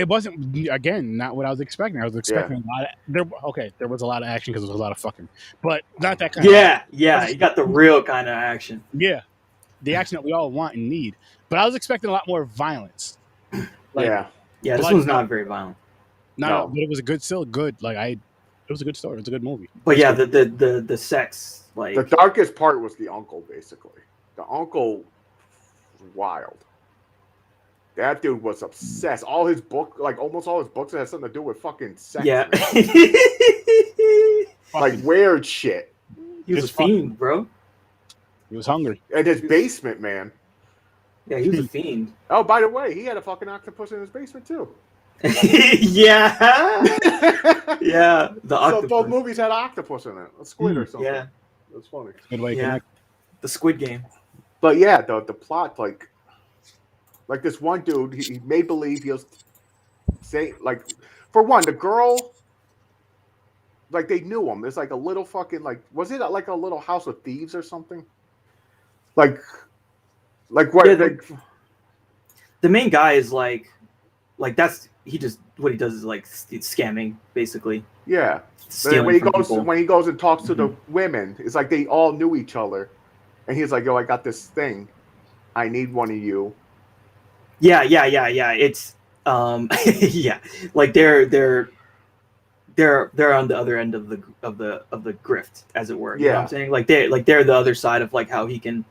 wasn't, again, not what I was expecting. I was expecting a lot of, there was a lot of action because there was a lot of fucking, but not that kind of action. Yeah, you got the real kind of action. Yeah. The action that we all want and need. But I was expecting a lot more violence. Like, yeah, this one's not very violent. No, but it was still good. Like it was a good story. It was a good movie. But yeah, the sex, like the darkest part was the uncle, basically. The uncle was wild. That dude was obsessed. All his book, like almost all his books had something to do with fucking sex. Yeah. Like weird shit. He was a fiend, bro. He was hungry. And his basement, man. Yeah, he was a fiend. Oh, by the way, he had a fucking octopus in his basement too. Yeah. Yeah. The octopus. So both movies had octopus in it. A squid or something. Yeah. That's funny. Good way to connect. The Squid Game. But yeah, the plot, like this one dude, he made believe he was saying, like, for one, the girl, like they knew him. It's like a little fucking, like, was it like a little house of thieves or something? Like what? Yeah, the main guy is like that's what he does is like scamming basically. Yeah. Stealing when he goes and talks to the women, it's like they all knew each other, and he's like, "Yo, I got this thing. I need one of you." Yeah. It's yeah, like they're on the other end of the grift, as it were. You know what I'm saying? Like they're the other side of like how he can,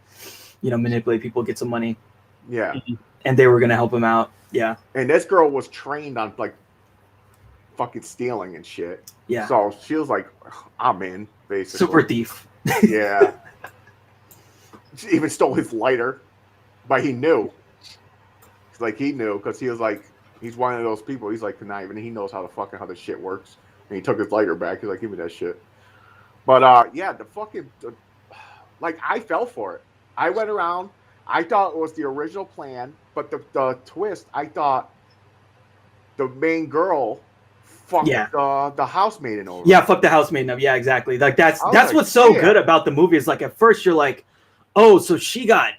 manipulate people, get some money. Yeah. And they were gonna help him out. Yeah. And this girl was trained on like fucking stealing and shit. Yeah. So she was like, I'm in, basically. Super thief. Yeah. She even stole his lighter, but he knew. Like he knew because he was like, he's one of those people. He's like conniving, and he knows how the shit works. And he took his lighter back. He's like, give me that shit. But yeah, like I fell for it. I went around. I thought it was the original plan, but the twist, I thought the main girl fucked the housemaiden over. Yeah, fuck the housemaiden up. Yeah, exactly. Like that's what's so good about the movie is like at first you're like, oh, so she got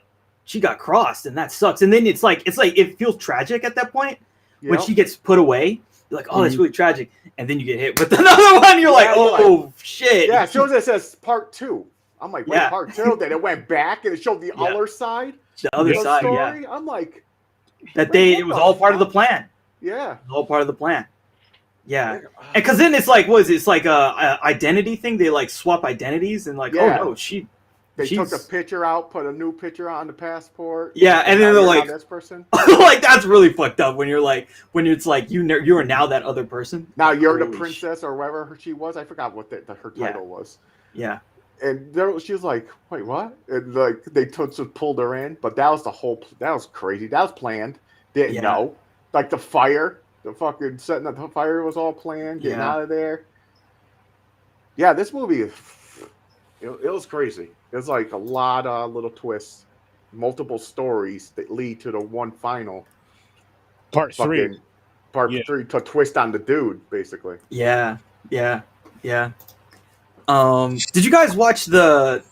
crossed and that sucks. And then it's like it feels tragic at that point when she gets put away. You're like, oh, that's really tragic. And then you get hit with another one. You're like, oh, shit. Yeah, it shows it says part 2. I'm like, wait, part 2. Then it went back and it showed the other side. The other side, story. I'm like, it was all part of the plan. Yeah, it was all part of the plan. Yeah, and because then it's like, it's like a identity thing. They like swap identities and like, oh no, they took the picture out, put a new picture on the passport. Yeah, and then they're like, this person. Like that's really fucked up when it's like you are now that other person. Now you're the princess or whatever she was. I forgot what her title was. Yeah. And she was like, wait, what? And like they just pulled her in, but that was that was crazy. That was planned. Didn't know. Like the fire, the fucking setting up the fire was all planned, getting out of there. Yeah, this movie, it was crazy. There's like a lot of little twists, multiple stories that lead to the one final part 3 to twist on the dude, basically. Yeah. Did you guys watch the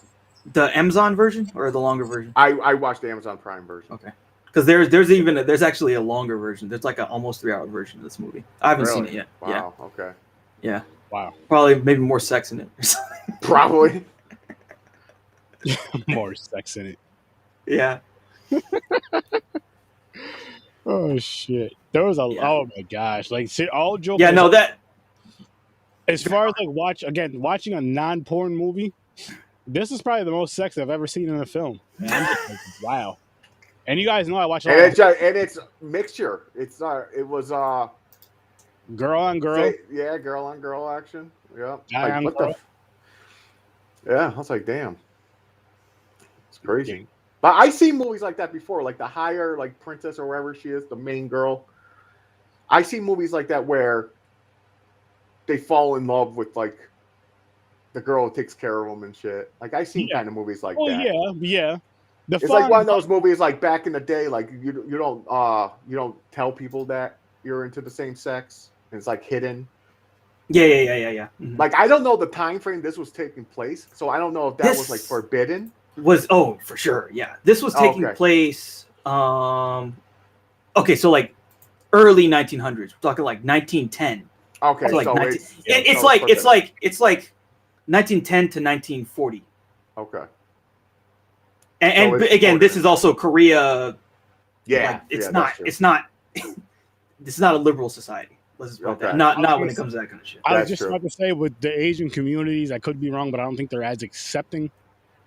Amazon version or the longer version? I watched the Amazon Prime version. Okay. Because there's actually a longer version. There's like an almost 3-hour version of this movie. I haven't seen it yet. Wow. Yeah. Okay. Yeah. Wow. Probably maybe more sex in it or something. Probably. More sex in it. Yeah. Oh shit. There was oh my gosh. Like all jokes. Yeah, no, that as far as like watching a non-porn movie, this is probably the most sex I've ever seen in a film. And I'm just like, wow. And you guys know I watch it's mixture. It's it was girl on girl. Girl on girl action. Yeah. Guy on girl. Yeah, I was like, damn. It's crazy. But I seen movies like that before, like the higher like princess or wherever she is, the main girl. I see movies like that where they fall in love with like the girl who takes care of them and shit. Like I seen kind of movies like that. Yeah. It's like one of those movies like back in the day, like you don't tell people that you're into the same sex. And it's like hidden. Yeah. Mm-hmm. Like I don't know the time frame this was taking place, so I don't know if that was like forbidden. For sure, yeah. This was taking place. Okay, so like early 1900s. We're talking like 1910. Okay, so like so 19, it's like 1910 to 1940. Okay. And so again, this is also Korea. Yeah, like, it's not a liberal society. Let's just put that. Not when it comes to that kind of shit. I was just about to say with the Asian communities, I could be wrong, but I don't think they're as accepting.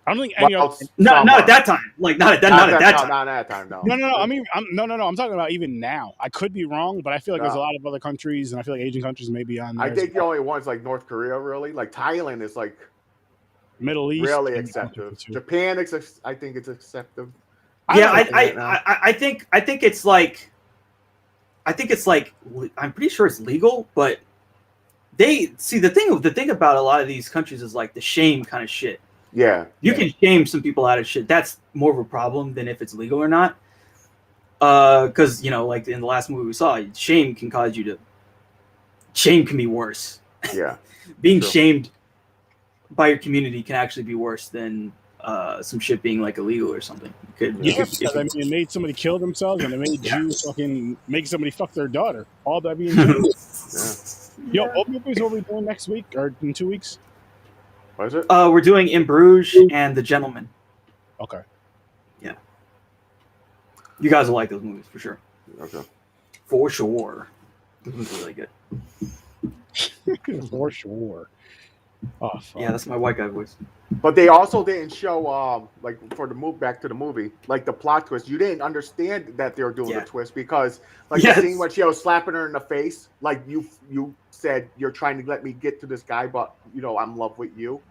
I don't think any not at that time. Like not at that time. Not at that time. No. No. I mean, no. I'm talking about even now. I could be wrong, but I feel like there's a lot of other countries, and I feel like Asian countries may be on there. I think the only ones like North Korea, really. Like Thailand is like Middle East, really accepted. Japan, I think it's accepted. Yeah, I think it's like. I'm pretty sure it's legal, but the thing about a lot of these countries is like the shame kind of shit. Yeah. You can shame some people out of shit. That's more of a problem than if it's legal or not. Because, like in the last movie we saw, shame can be worse. Yeah. Being shamed by your community can actually be worse than some shit being like illegal or something. It made somebody kill themselves, and it made you fucking make somebody fuck their daughter. All that being Yo, what movies are we doing next week or in 2 weeks? What is it? We're doing In Bruges and The Gentleman. Okay. Yeah. You guys will like those movies for sure. Okay. For sure. This one's really good. For sure. Oh, fuck. Yeah, that's my white guy voice. But they also didn't show like for the move back to the movie, like the plot twist. You didn't understand that they were doing the twist because like the scene when she was slapping her in the face, like you said you're trying to let me get to this guy, but I'm in love with you.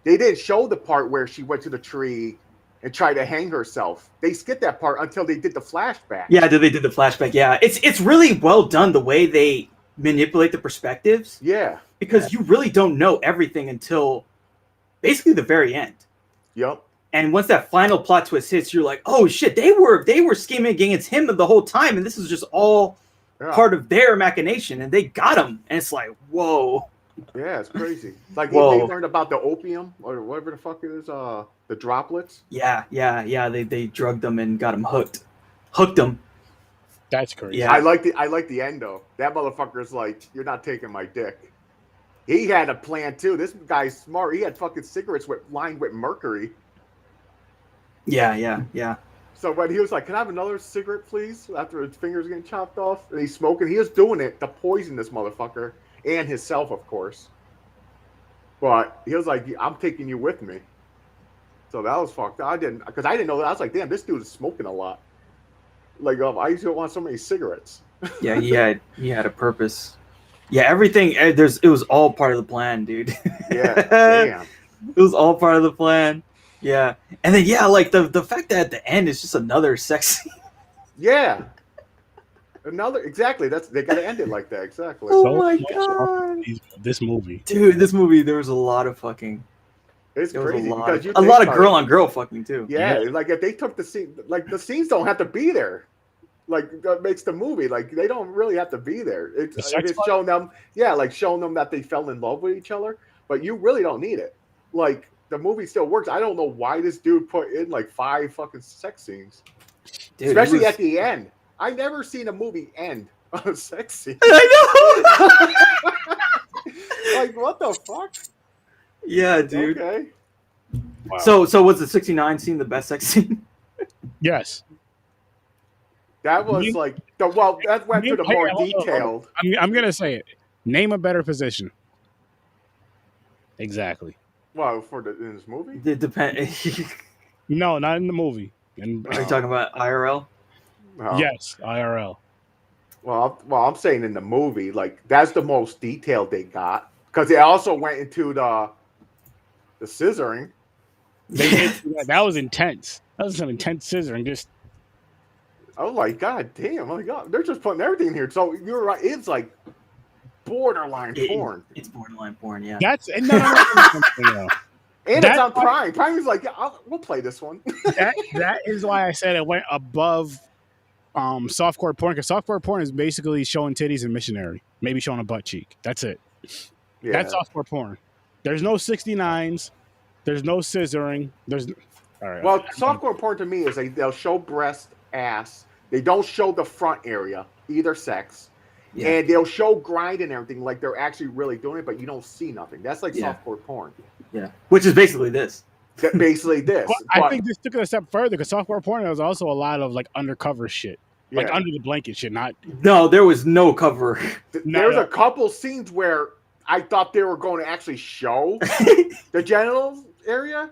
They didn't show the part where she went to the tree and tried to hang herself. They skipped that part until they did the flashback. Yeah, they did the flashback. Yeah, it's really well done the way they manipulate the perspectives. Yeah, because you really don't know everything until basically the very end. Yep. And once that final plot twist hits, you're like, oh shit, they were scheming against him the whole time, and this is just all part of their machination, and they got him. And it's like, whoa. Yeah, it's crazy. Like they learned about the opium or whatever the fuck it is, the droplets. Yeah. They drugged them and got him hooked them. That's crazy. Yeah, I like the end though. That motherfucker's like, you're not taking my dick. he had a plan too. This guy's smart. He had fucking cigarettes lined with mercury. Yeah. So when he was like, "Can I have another cigarette, please?" After his fingers getting chopped off, and he's smoking, he was doing it to poison this motherfucker and himself, of course. But he was like, "I'm taking you with me." So that was fucked. I didn't know that. I was like, "Damn, this dude is smoking a lot." Like, I used to want so many cigarettes. Yeah, he had a purpose. Yeah, everything. It was all part of the plan, dude. Yeah, damn. It was all part of the plan. Yeah, and then like the fact that at the end it's just another sex scene. Yeah, exactly. They gotta end it like that. Exactly. Oh my god, this movie, dude. This movie, there was a lot of fucking. It's crazy because a lot of girl on girl fucking too. Yeah, like if they took the scene, like the scenes don't have to be there. Like that makes the movie like they don't really have to be there. It's showing them, showing them that they fell in love with each other, but you really don't need it. Like the movie still works. I don't know why this dude put in like 5 fucking sex scenes, dude, especially at the end. I never seen a movie end on a sex scene. I know. Like what the fuck? Yeah, dude. Okay. Wow. So was the 69 scene the best sex scene? Yes. That was that went to the more detailed. I'm gonna say it. Name a better position. Exactly. Well, in this movie? It depends. No, not in the movie. Are you talking about IRL? Yes, IRL. Well, I'm saying in the movie, like that's the most detailed they got because they also went into the scissoring. That was intense. That was some intense scissoring. Just. Oh my god, damn! Oh my god, they're just putting everything in here. So you're right. It's like borderline porn. It's borderline porn. Yeah. That's and it's on Prime. Prime is like, we'll play this one. that is why I said it went above softcore porn, because softcore porn is basically showing titties and missionary, maybe showing a butt cheek. That's it. Yeah. That's softcore porn. There's no 69s. There's no scissoring. There's all right. Well, softcore porn to me is they'll show breast, ass. They don't show the front area, either sex. Yeah. And they'll show grind and everything like they're actually really doing it, but you don't see nothing. That's like softcore porn. Yeah. Which is basically this. Basically this. I think this took it a step further because softcore porn was also a lot of like undercover shit. Like under the blanket shit. No, there was no cover. There's a couple scenes where I thought they were going to actually show the genitals area.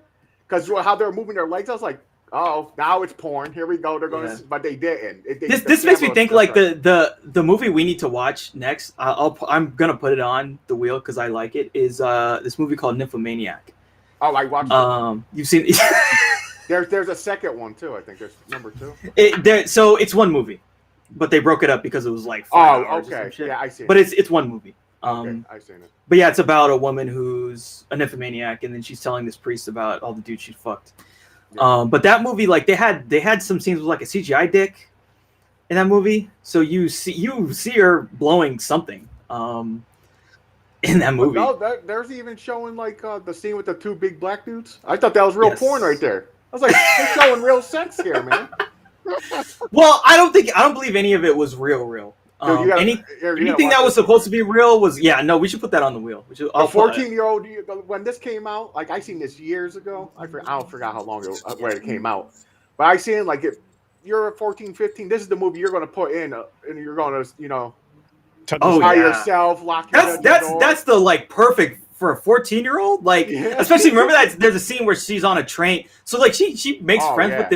Because how they're moving their legs, I was like, oh, now it's porn. Here we go. They're going to, but they didn't. This makes me think like the movie we need to watch next. I'm gonna put it on the wheel because I like it. Is this movie called Nymphomaniac? Oh, I watched it. You've seen? There's a second one too. I think there's number 2. So it's one movie, but they broke it up because it was like 5 hours okay. Yeah, I see. But it's one movie. Okay, I've seen it. But yeah, it's about a woman who's a nymphomaniac, and then she's telling this priest about all the dudes she fucked. Yeah. But that movie, like they had some scenes with like a CGI dick in that movie, so you see her blowing something in that movie. No, there's even showing like the scene with the 2 big black dudes. I thought that was real porn right there. I was like, they're showing real sex here, man. Well, I don't believe any of it was real. Dude, anything that was supposed to be real was no. We should put that on the wheel. The 14-year-old when this came out, like I seen this years ago. I forgot how long when it came out, but I seen like if you're a 14, 15, this is the movie you're going to put in, and you're going to tie yourself, lock your door. That's the like perfect for a 14-year-old. Like especially remember that there's a scene where she's on a train, so like she makes friends with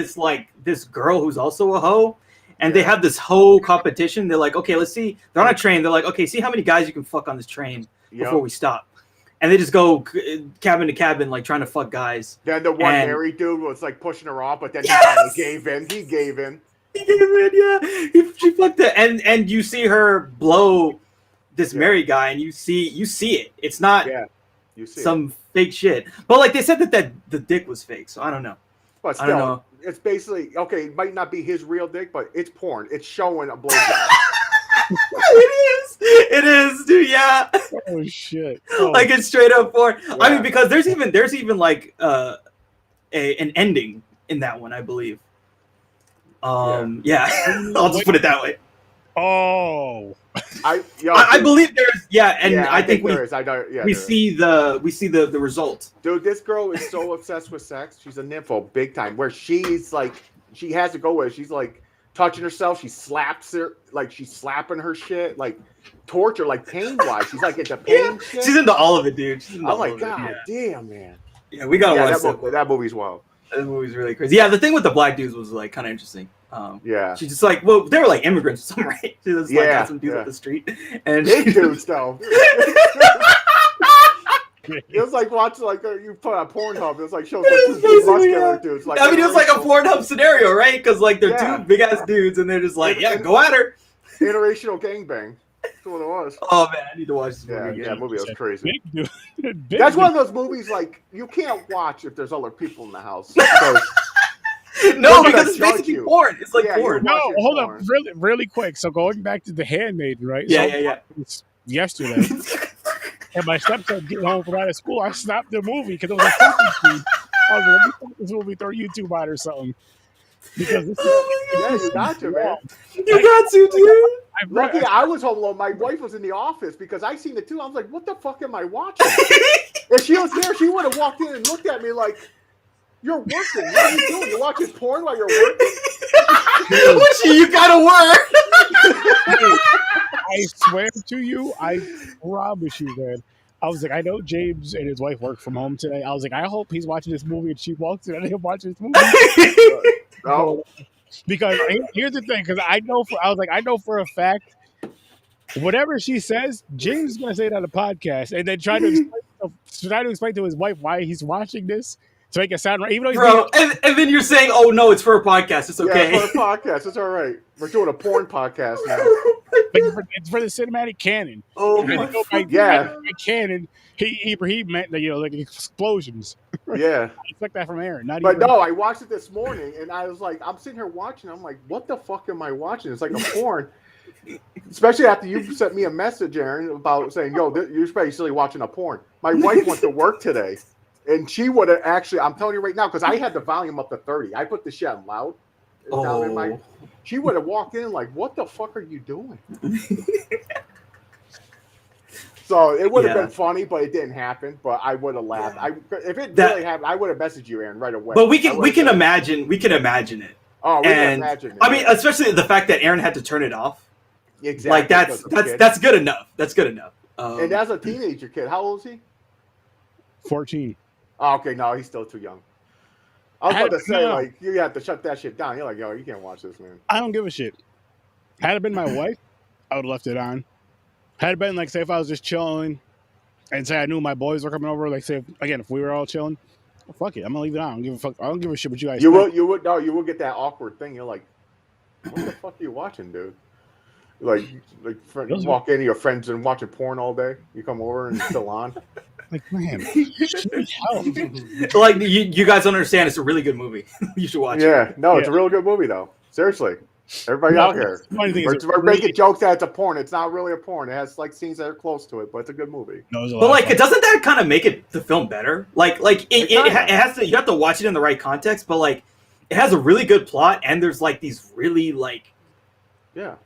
this girl who's also a hoe. And they have this whole competition. They're like, okay, let's see. They're on a train. They're like, okay, see how many guys you can fuck on this train before we stop. And they just go cabin to cabin, like trying to fuck guys. Then the one married dude was like pushing her off, but then he finally gave in. He gave in. Yeah. She fucked it. And you see her blow this married guy, and you see it. It's not some fake shit. But like they said that the dick was fake, so I don't know. But still, I don't know. It's basically it might not be his real dick, but it's porn. It's showing a blowjob. It is, dude. Yeah. Oh shit. Like it's straight up porn. Yeah. I mean, because there's even like an ending in that one, I believe. I'll just put it that way. Oh, I believe there's I think there is. we see the result. Dude, this girl is so obsessed with sex. She's a nympho, big time. Where she's like, she has to go with. She's like touching herself. She slaps her, like she's slapping her shit, like torture, like pain wise. She's like into pain. Shit. She's into all of it, dude. I'm like, God damn, man. Yeah, we gotta watch that movie's wild. That movie's really crazy. Yeah, the thing with the black dudes was like kind of interesting. She's just like, well, they were like immigrants or something, right? She just like got some dudes up the street, and big dudes though. It was like watching like you put on Pornhub. It was like shows like two muscular dudes. Like, I mean, it was like a Pornhub scenario, right? Because like they're two big ass dudes, and they're just like, go at her. Interracial gangbang. That's what it was. Oh man, I need to watch this movie. Yeah, that movie was crazy. Big That's one of those movies like you can't watch if there's other people in the house. No, because it's basically porn. It's like porn. No, hold up, really quick. So going back to the Handmaiden, right? Yeah. Yesterday, and my stepson getting home from out of school, I stopped the movie because it was a fucking scene. I was like, let me stop this movie, throw YouTube on or something. Because this you got to, man. You got to, dude. Lucky I was home alone. My wife was in the office because I seen it too. I was like, what the fuck am I watching? If she was there, she would have walked in and looked at me like, you're working. What are you doing? You're watching porn while you're working? You gotta work. I swear to you, I promise you, man. I was like, I know James and his wife work from home today. I was like, I hope he's watching this movie and she walks in and him watching this movie. No. Because here's the thing, because I know for a fact, whatever she says, James is gonna say it on the podcast and then try to explain to his wife why he's watching this. To make it sound right, even though and then you're saying, "Oh no, it's for a podcast. It's okay." Yeah, it's for a podcast. It's all right. We're doing a porn podcast now. It's for the cinematic canon. Oh my God! Canon. He meant like explosions. Yeah, I expect that from Aaron. No, I watched it this morning, and I was like, I'm sitting here watching. I'm like, what the fuck am I watching? It's like a porn. Especially after you sent me a message, Aaron, about saying, "Yo, you're basically watching a porn." My wife went to work today. And she would have actually, I'm telling you right now, because I had the volume up to 30. I put the shit on loud. Down in my, she would have walked in like, what the fuck are you doing? So it would have been funny, but it didn't happen. But I would have laughed. If it really happened, I would have messaged you, Aaron, right away. But we can imagine it. Oh, we can imagine it. I mean, especially the fact that Aaron had to turn it off. Exactly. Like that's good enough. That's good enough. And as a teenager kid, how old is he? 14. Oh, okay, no, he's still too young. I was about to say, like, you have to shut that shit down. You're like, yo, you can't watch this, man. I don't give a shit. Had it been my wife, I would have left it on. Had it been, like, say, if I was just chilling and say I knew my boys were coming over, like, say, if we were all chilling, well, fuck it. I'm going to leave it on. I don't give a fuck. I don't give a shit what you guys think. You would get that awkward thing. You're like, what the fuck are you watching, dude? Like walk into your friends and watching porn all day. You come over and it's still on. Like, man, like you guys don't understand. It's a really good movie. You should watch it. Yeah, no, it's a real good movie though. Seriously, everybody out here. We're making jokes that it's a porn. It's not really a porn. It has like scenes that are close to it, but it's a good movie. But like, doesn't that kind of make it the film better? Like it has to. You have to watch it in the right context. But like, it has a really good plot, and there's like these really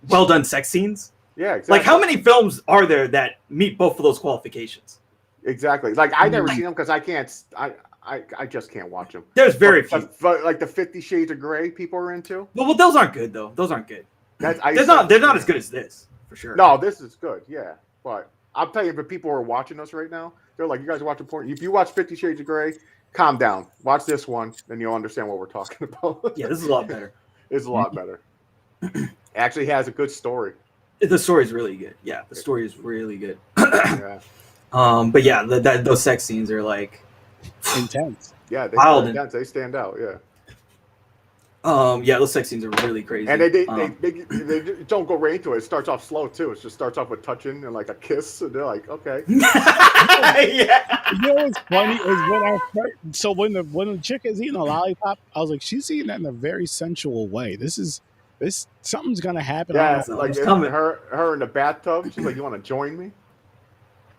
well done sex scenes. Yeah, exactly. Like, how many films are there that meet both of those qualifications? Exactly. Like, I never seen them because I can't. I just can't watch them. There's very few. Like the 50 Shades of Grey people are into. Well, those aren't good though. Those aren't good. They're not as good as this for sure. No, this is good. Yeah, but I'll tell you, the people who are watching us right now, they're like, you guys are watching porn. If you watch 50 Shades of Grey, calm down. Watch this one, then you'll understand what we're talking about. Yeah, this is a lot better. It's a lot better. It actually has a good story. The story's really good. Yeah, the story is really good. Yeah. But yeah, those sex scenes are like intense. Yeah, they stand out. Yeah. Yeah, those sex scenes are really crazy. And they don't go right into it. It starts off slow too. It just starts off with touching and like a kiss, and they're like, okay. Yeah. You know what's funny is when the chick is eating a lollipop, I was like, she's eating that in a very sensual way. Something's gonna happen. Yeah, like her in the bathtub. She's like, you want to join me?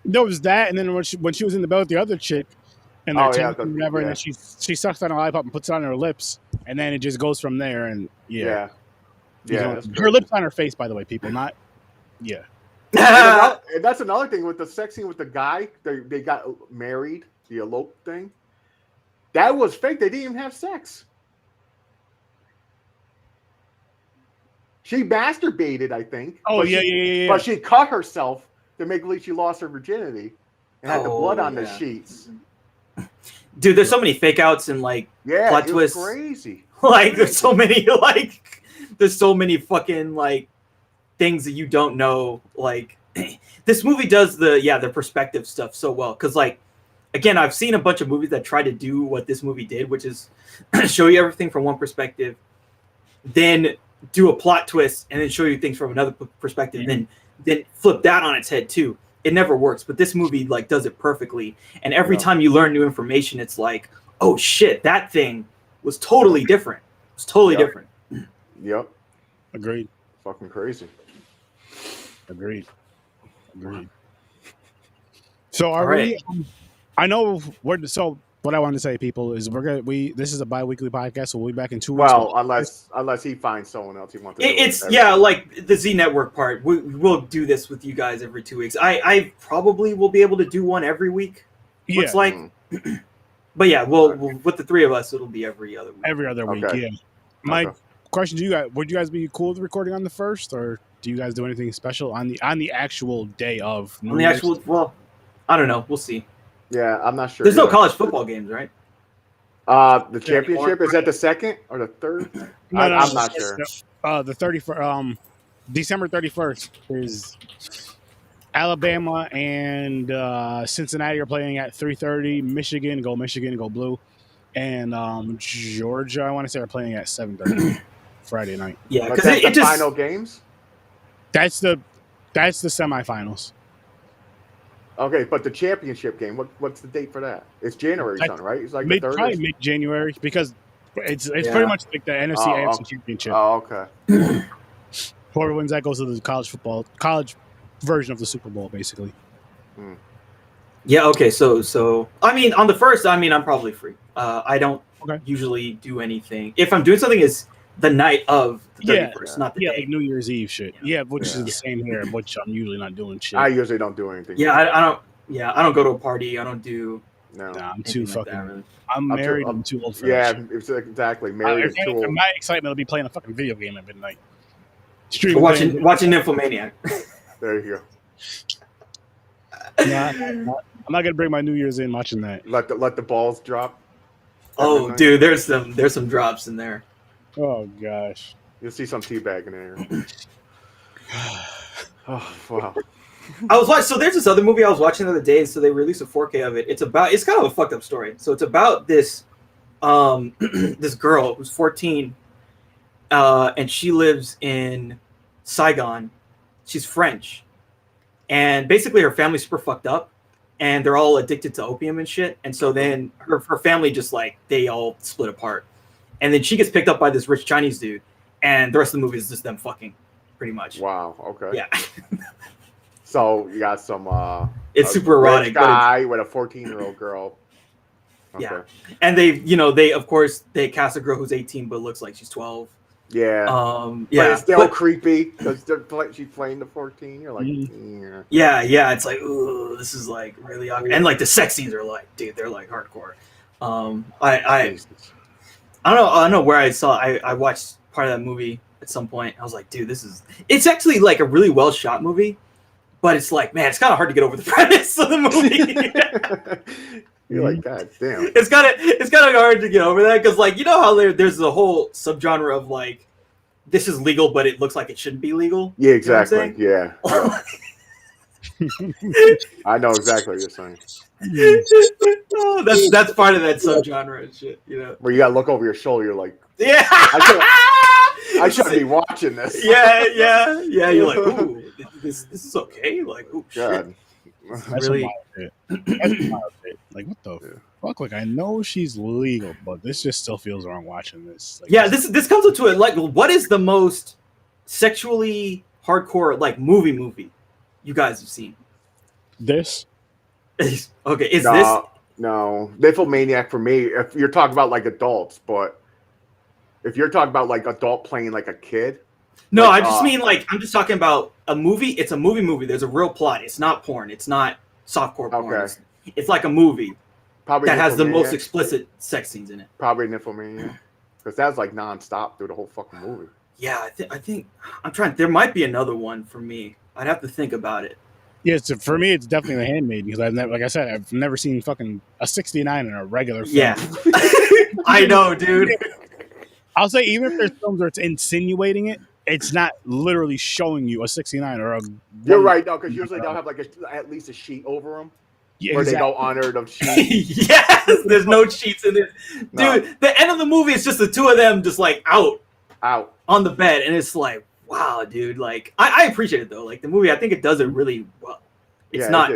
There was that, and then when she was in the bed with the other chick, and they're whatever, and then she sucks on a lollipop and puts it on her lips, and then it just goes from there. And yeah. Yeah, her lips on her face, by the way, people. Not, yeah. And that's another thing with the sex scene with the guy. They got married, the elope thing. That was fake. They didn't even have sex. She masturbated, I think. Oh, yeah. But she cut herself to make believe she lost her virginity and had the blood on the sheets. Dude, there's so many fake outs and like plot twists. Crazy. Like there's so many fucking like things that you don't know. Like this movie does the perspective stuff so well. Cause like again, I've seen a bunch of movies that try to do what this movie did, which is show you everything from one perspective, then do a plot twist and then show you things from another perspective, and then flip that on its head too. It never works, but this movie like does it perfectly. And every time you learn new information, it's like, oh shit, that thing was totally different. It's totally different. Yep. Agreed. Fucking crazy. Agreed. So are we? I know what I wanted to say, people, is this is a bi-weekly podcast, so we'll be back in 2 weeks. Well, unless he finds someone else he wants to. It's like the Z Network part. We'll do this with you guys every 2 weeks. I probably will be able to do one every week. Looks like. But yeah, we'll with the three of us, it'll be every other week. Every other week, yeah. My question to you guys: would you guys be cool with recording on the 1st, or do you guys do anything special on the actual day of? On the actual, well, I don't know. We'll see. Yeah, I'm not sure. There's no college football games, right? The championship is that the 2nd or the 3rd? I'm not sure. The 31st, December 31st is Alabama and Cincinnati are playing at 3:30. Michigan, go blue, and Georgia, I want to say, are playing at 7:30 Friday night. Yeah, because it's the final games. That's the semifinals. Okay, but the championship game, what's the date for that? It's January, right? It's like the 3rd? Probably mid-January, because it's pretty much like the NFC AFC championship. Oh, okay. Whoever wins that goes to the college version of the Super Bowl, basically. Yeah, okay, so I mean, on the 1st, I mean, I'm probably free. I don't usually do anything. If I'm doing something, it's the night of the 31st, not the day. Like New Year's Eve shit. Yeah, which is the same here, which I'm usually not doing shit. I usually don't do anything. Yeah, I don't. Yeah, I don't go to a party. I don't do. No, I'm too fucking. Like that, really. I'm married. I'm too old for that. Yeah, it's exactly married. Too old. My excitement will be playing a fucking video game at midnight. Watching Nymphomaniac. There you go. I'm not gonna bring my New Year's in watching that. Let the balls drop. Oh, dude, there's some drops in there. Oh gosh, you'll see some teabag in there. Oh wow. I was watching. So there's this other movie I was watching the other day. So they released a 4K of it. It's kind of a fucked up story. So it's about this this girl who's 14, and she lives in Saigon. She's French, and basically her family's super fucked up, and they're all addicted to opium and shit. And so then her family just like they all split apart, and then she gets picked up by this rich Chinese dude, and the rest of the movie is just them fucking, pretty much. Wow. Okay. Yeah. So you got some. It's super erotic. Guy with a 14-year-old girl. Okay. Yeah, and they of course they cast a girl who's 18 but looks like she's 12. Yeah. Yeah. But it's still creepy because she's playing the 14. You're like, yeah. It's like, ooh, this is like really awkward. And like the sex scenes are like, dude, they're like hardcore. I don't know where I watched part of that movie at some point. I was like, dude, it's actually like a really well shot movie, but it's like, man, it's kind of hard to get over the premise of the movie. You're like, God damn. It's kind of hard to get over that because, like, you know how there's a whole subgenre of like, this is legal, but it looks like it shouldn't be legal. Yeah, exactly. You know I know exactly what you're saying. Oh, that's part of that subgenre and shit, you know. Where you gotta look over your shoulder, you're like, yeah, I shouldn't be watching this. Yeah. You're like, ooh, this is okay. Like, ooh, God. That's really like, what the fuck? Like, I know she's legal, but this just still feels wrong watching this. Like, yeah, this comes up to it. Like, what is the most sexually hardcore like movie you guys have seen? This. Okay, is this? No, Nymphomaniac for me. If you're talking about like adults, but if you're talking about like adult playing like a kid, No, like, I just mean like I'm just talking about a movie. It's a movie. There's a real plot. It's not porn. It's not softcore porn. It's like a movie that has the most explicit sex scenes in it. Probably Nymphomania, because that's like nonstop through the whole fucking movie. Yeah, I think I'm trying. There might be another one for me. I'd have to think about it. Yeah, so for me, it's definitely The Handmaiden because I've never, like I said, I've never seen fucking a 69 in a regular film. Yeah, I know, dude. I'll say even if there's films where it's insinuating it, it's not literally showing you a 69 or a. You're right, though, because usually they'll have like at least a sheet over them. Yeah, where they go under the sheet. Yes, there's no sheets in it, dude. No. The end of the movie is just the two of them just like out on the bed, and it's like, wow, dude. Like, I appreciate it though. Like the movie, I think it does it really well. It's not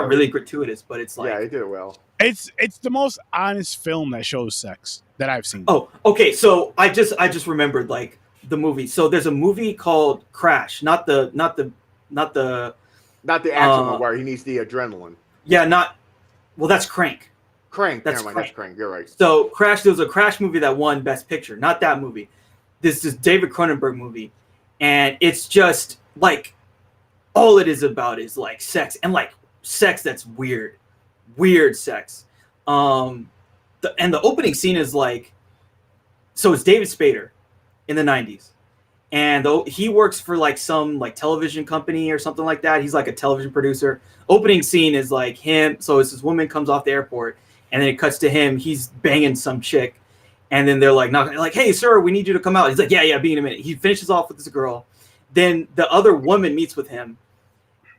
really gratuitous, but it's like, yeah, it did it well. It's the most honest film that shows sex that I've seen. Oh, okay. So I just remembered like the movie. So there's a movie called Crash, not the action one where he needs the adrenaline. Yeah, that's Crank. That's Crank. You're right. So Crash, there was a Crash movie that won Best Picture, not that movie. This is David Cronenberg movie, and it's just like all it is about is like sex and like sex that's weird sex. And the opening scene is like, so it's David Spader in the 90s. And he works for like some like television company or something like that. He's like a television producer. Opening scene is like him. So it's this woman comes off the airport, and then it cuts to him. He's banging some chick, and then they're like knocking, like, "Hey, sir, we need you to come out." He's like, "Yeah, be in a minute." He finishes off with this girl. Then the other woman meets with him,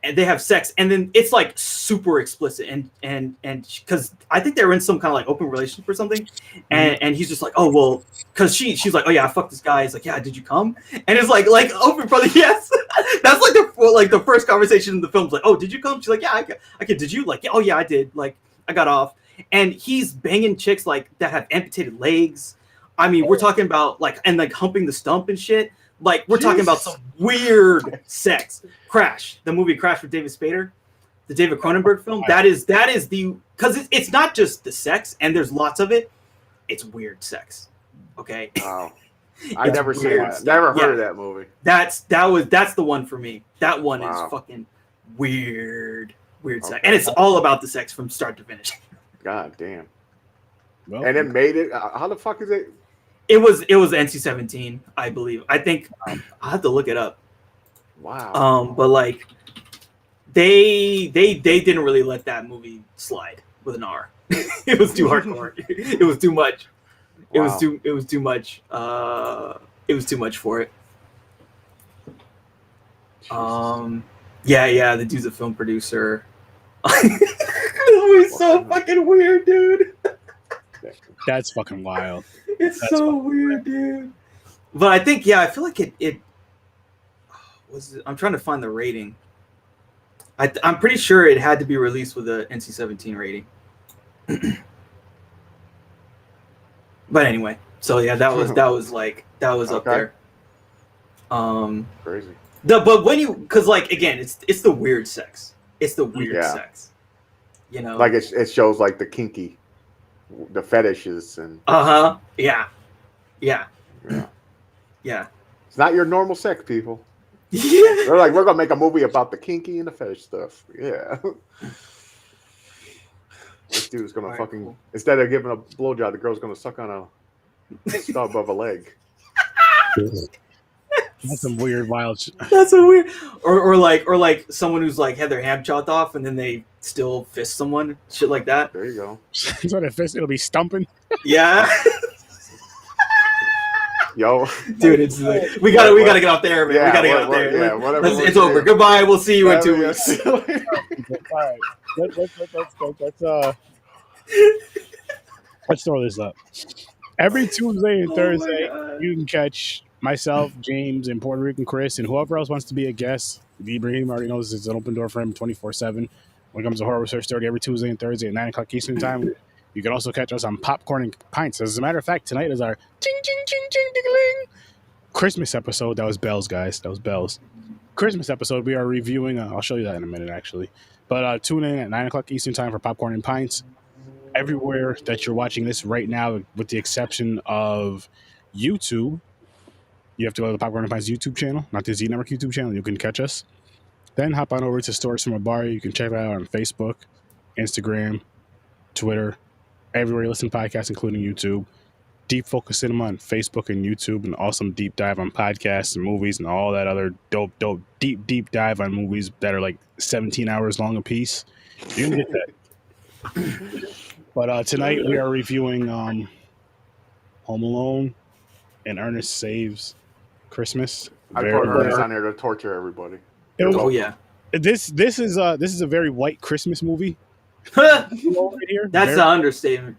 and they have sex. And then it's like super explicit, and because I think they were in some kind of like open relationship or something. And he's just like, "Oh well," because she's like, "Oh yeah, I fucked this guy." He's like, "Yeah, did you come?" And it's like open brother, yes. That's like the first conversation in the film's like, "Oh, did you come?" She's like, "Yeah, I could. Did you?" Like, "Oh yeah, I did." Like, I got off. And he's banging chicks like that have amputated legs. I mean, we're talking about like humping the stump and shit. Like, we're talking about some weird sex. Crash, the movie Crash with David Spader, the David Cronenberg film. That is the, because it's not just the sex, and there's lots of it. It's weird sex. Okay. Wow. I never seen that. Never heard of that movie. That's the one for me. That one is fucking weird sex, and it's all about the sex from start to finish. God damn. Well, and it made it. How the fuck is it? It was NC-17, I believe. I think I'll have to look it up. Wow. But like they didn't really let that movie slide with an R. It was too hardcore. It was too much. Wow. It was too much. It was too much for it. Jesus. Yeah, the dude's a film producer. It's so fucking weird, dude. That's fucking wild. That's so weird, dude. But I think, I feel like it was. I'm trying to find the rating. I'm pretty sure it had to be released with a NC-17 rating. But anyway, so yeah, that was up there. Crazy. But when because like again, it's the weird sex. It's the weird sex. You know, like it shows like the kinky, the fetishes and. Yeah. It's not your normal sex, people. Yeah. They're like, we're gonna make a movie about the kinky and the fetish stuff. Yeah. This dude's gonna instead of giving a blowjob, the girl's gonna suck on a stub of a leg. That's some weird, wild shit. That's so weird. Or like someone who's like had their hand chopped off and then they still fist someone, shit like that. There you go. It's not a fist; it'll be stumping. Yeah. Yo, dude, it's we gotta get out there, man. We gotta get out there. Yeah, whatever. It's over. Goodbye. We'll see you in 2 weeks. All right, let's throw this up. Every Tuesday and Thursday, you can catch myself, James, and Puerto Rican Chris, and whoever else wants to be a guest. Ibrahim already knows it's an open door for him 24/7. When it comes to Horror Research 30, every Tuesday and Thursday at 9 o'clock Eastern Time. You can also catch us on Popcorn and Pints. As a matter of fact, tonight is our ching ching ching ching ding Christmas episode. That was bells, guys. That was bells. Christmas episode. We are reviewing. I'll show you that in a minute, actually. But tune in at 9 o'clock Eastern Time for Popcorn and Pints. Everywhere that you're watching this right now, with the exception of YouTube, you have to go to the Popcorn and Pints YouTube channel, not the Z Network YouTube channel. You can catch us. Then hop on over to Stories from a Bar. You can check it out on Facebook, Instagram, Twitter, everywhere you listen to podcasts, including YouTube. Deep Focus Cinema on Facebook and YouTube, and awesome deep dive on podcasts and movies and all that other dope, deep dive on movies that are like 17 hours long a piece. You can get that. But tonight we are reviewing Home Alone and Ernest Saves Christmas. I put Ernest on there to torture everybody. This is a very white Christmas movie. Over here. That's the understatement.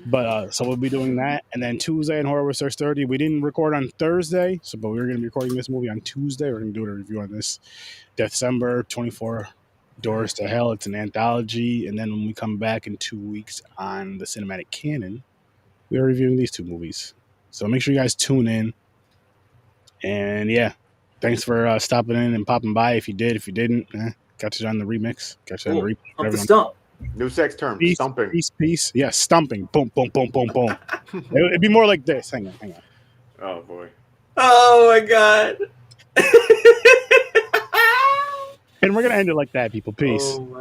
But so we'll be doing that, and then Tuesday in Horror with Search 30. We didn't record on Thursday, but we were going to be recording this movie on Tuesday. We're going to do a review on this December 24 Doors to Hell. It's an anthology, and then when we come back in 2 weeks on the Cinematic Canon, we are reviewing these two movies. So make sure you guys tune in. And yeah, thanks for stopping in and popping by. If you did, if you didn't, catch it on the remix. Catch it on the replay. Up the stump. New sex term, Peace, stumping. Peace. Yeah, stumping. Boom. It'd be more like this. Hang on. Oh, boy. Oh, my God. And we're going to end it like that, people. Peace. Oh,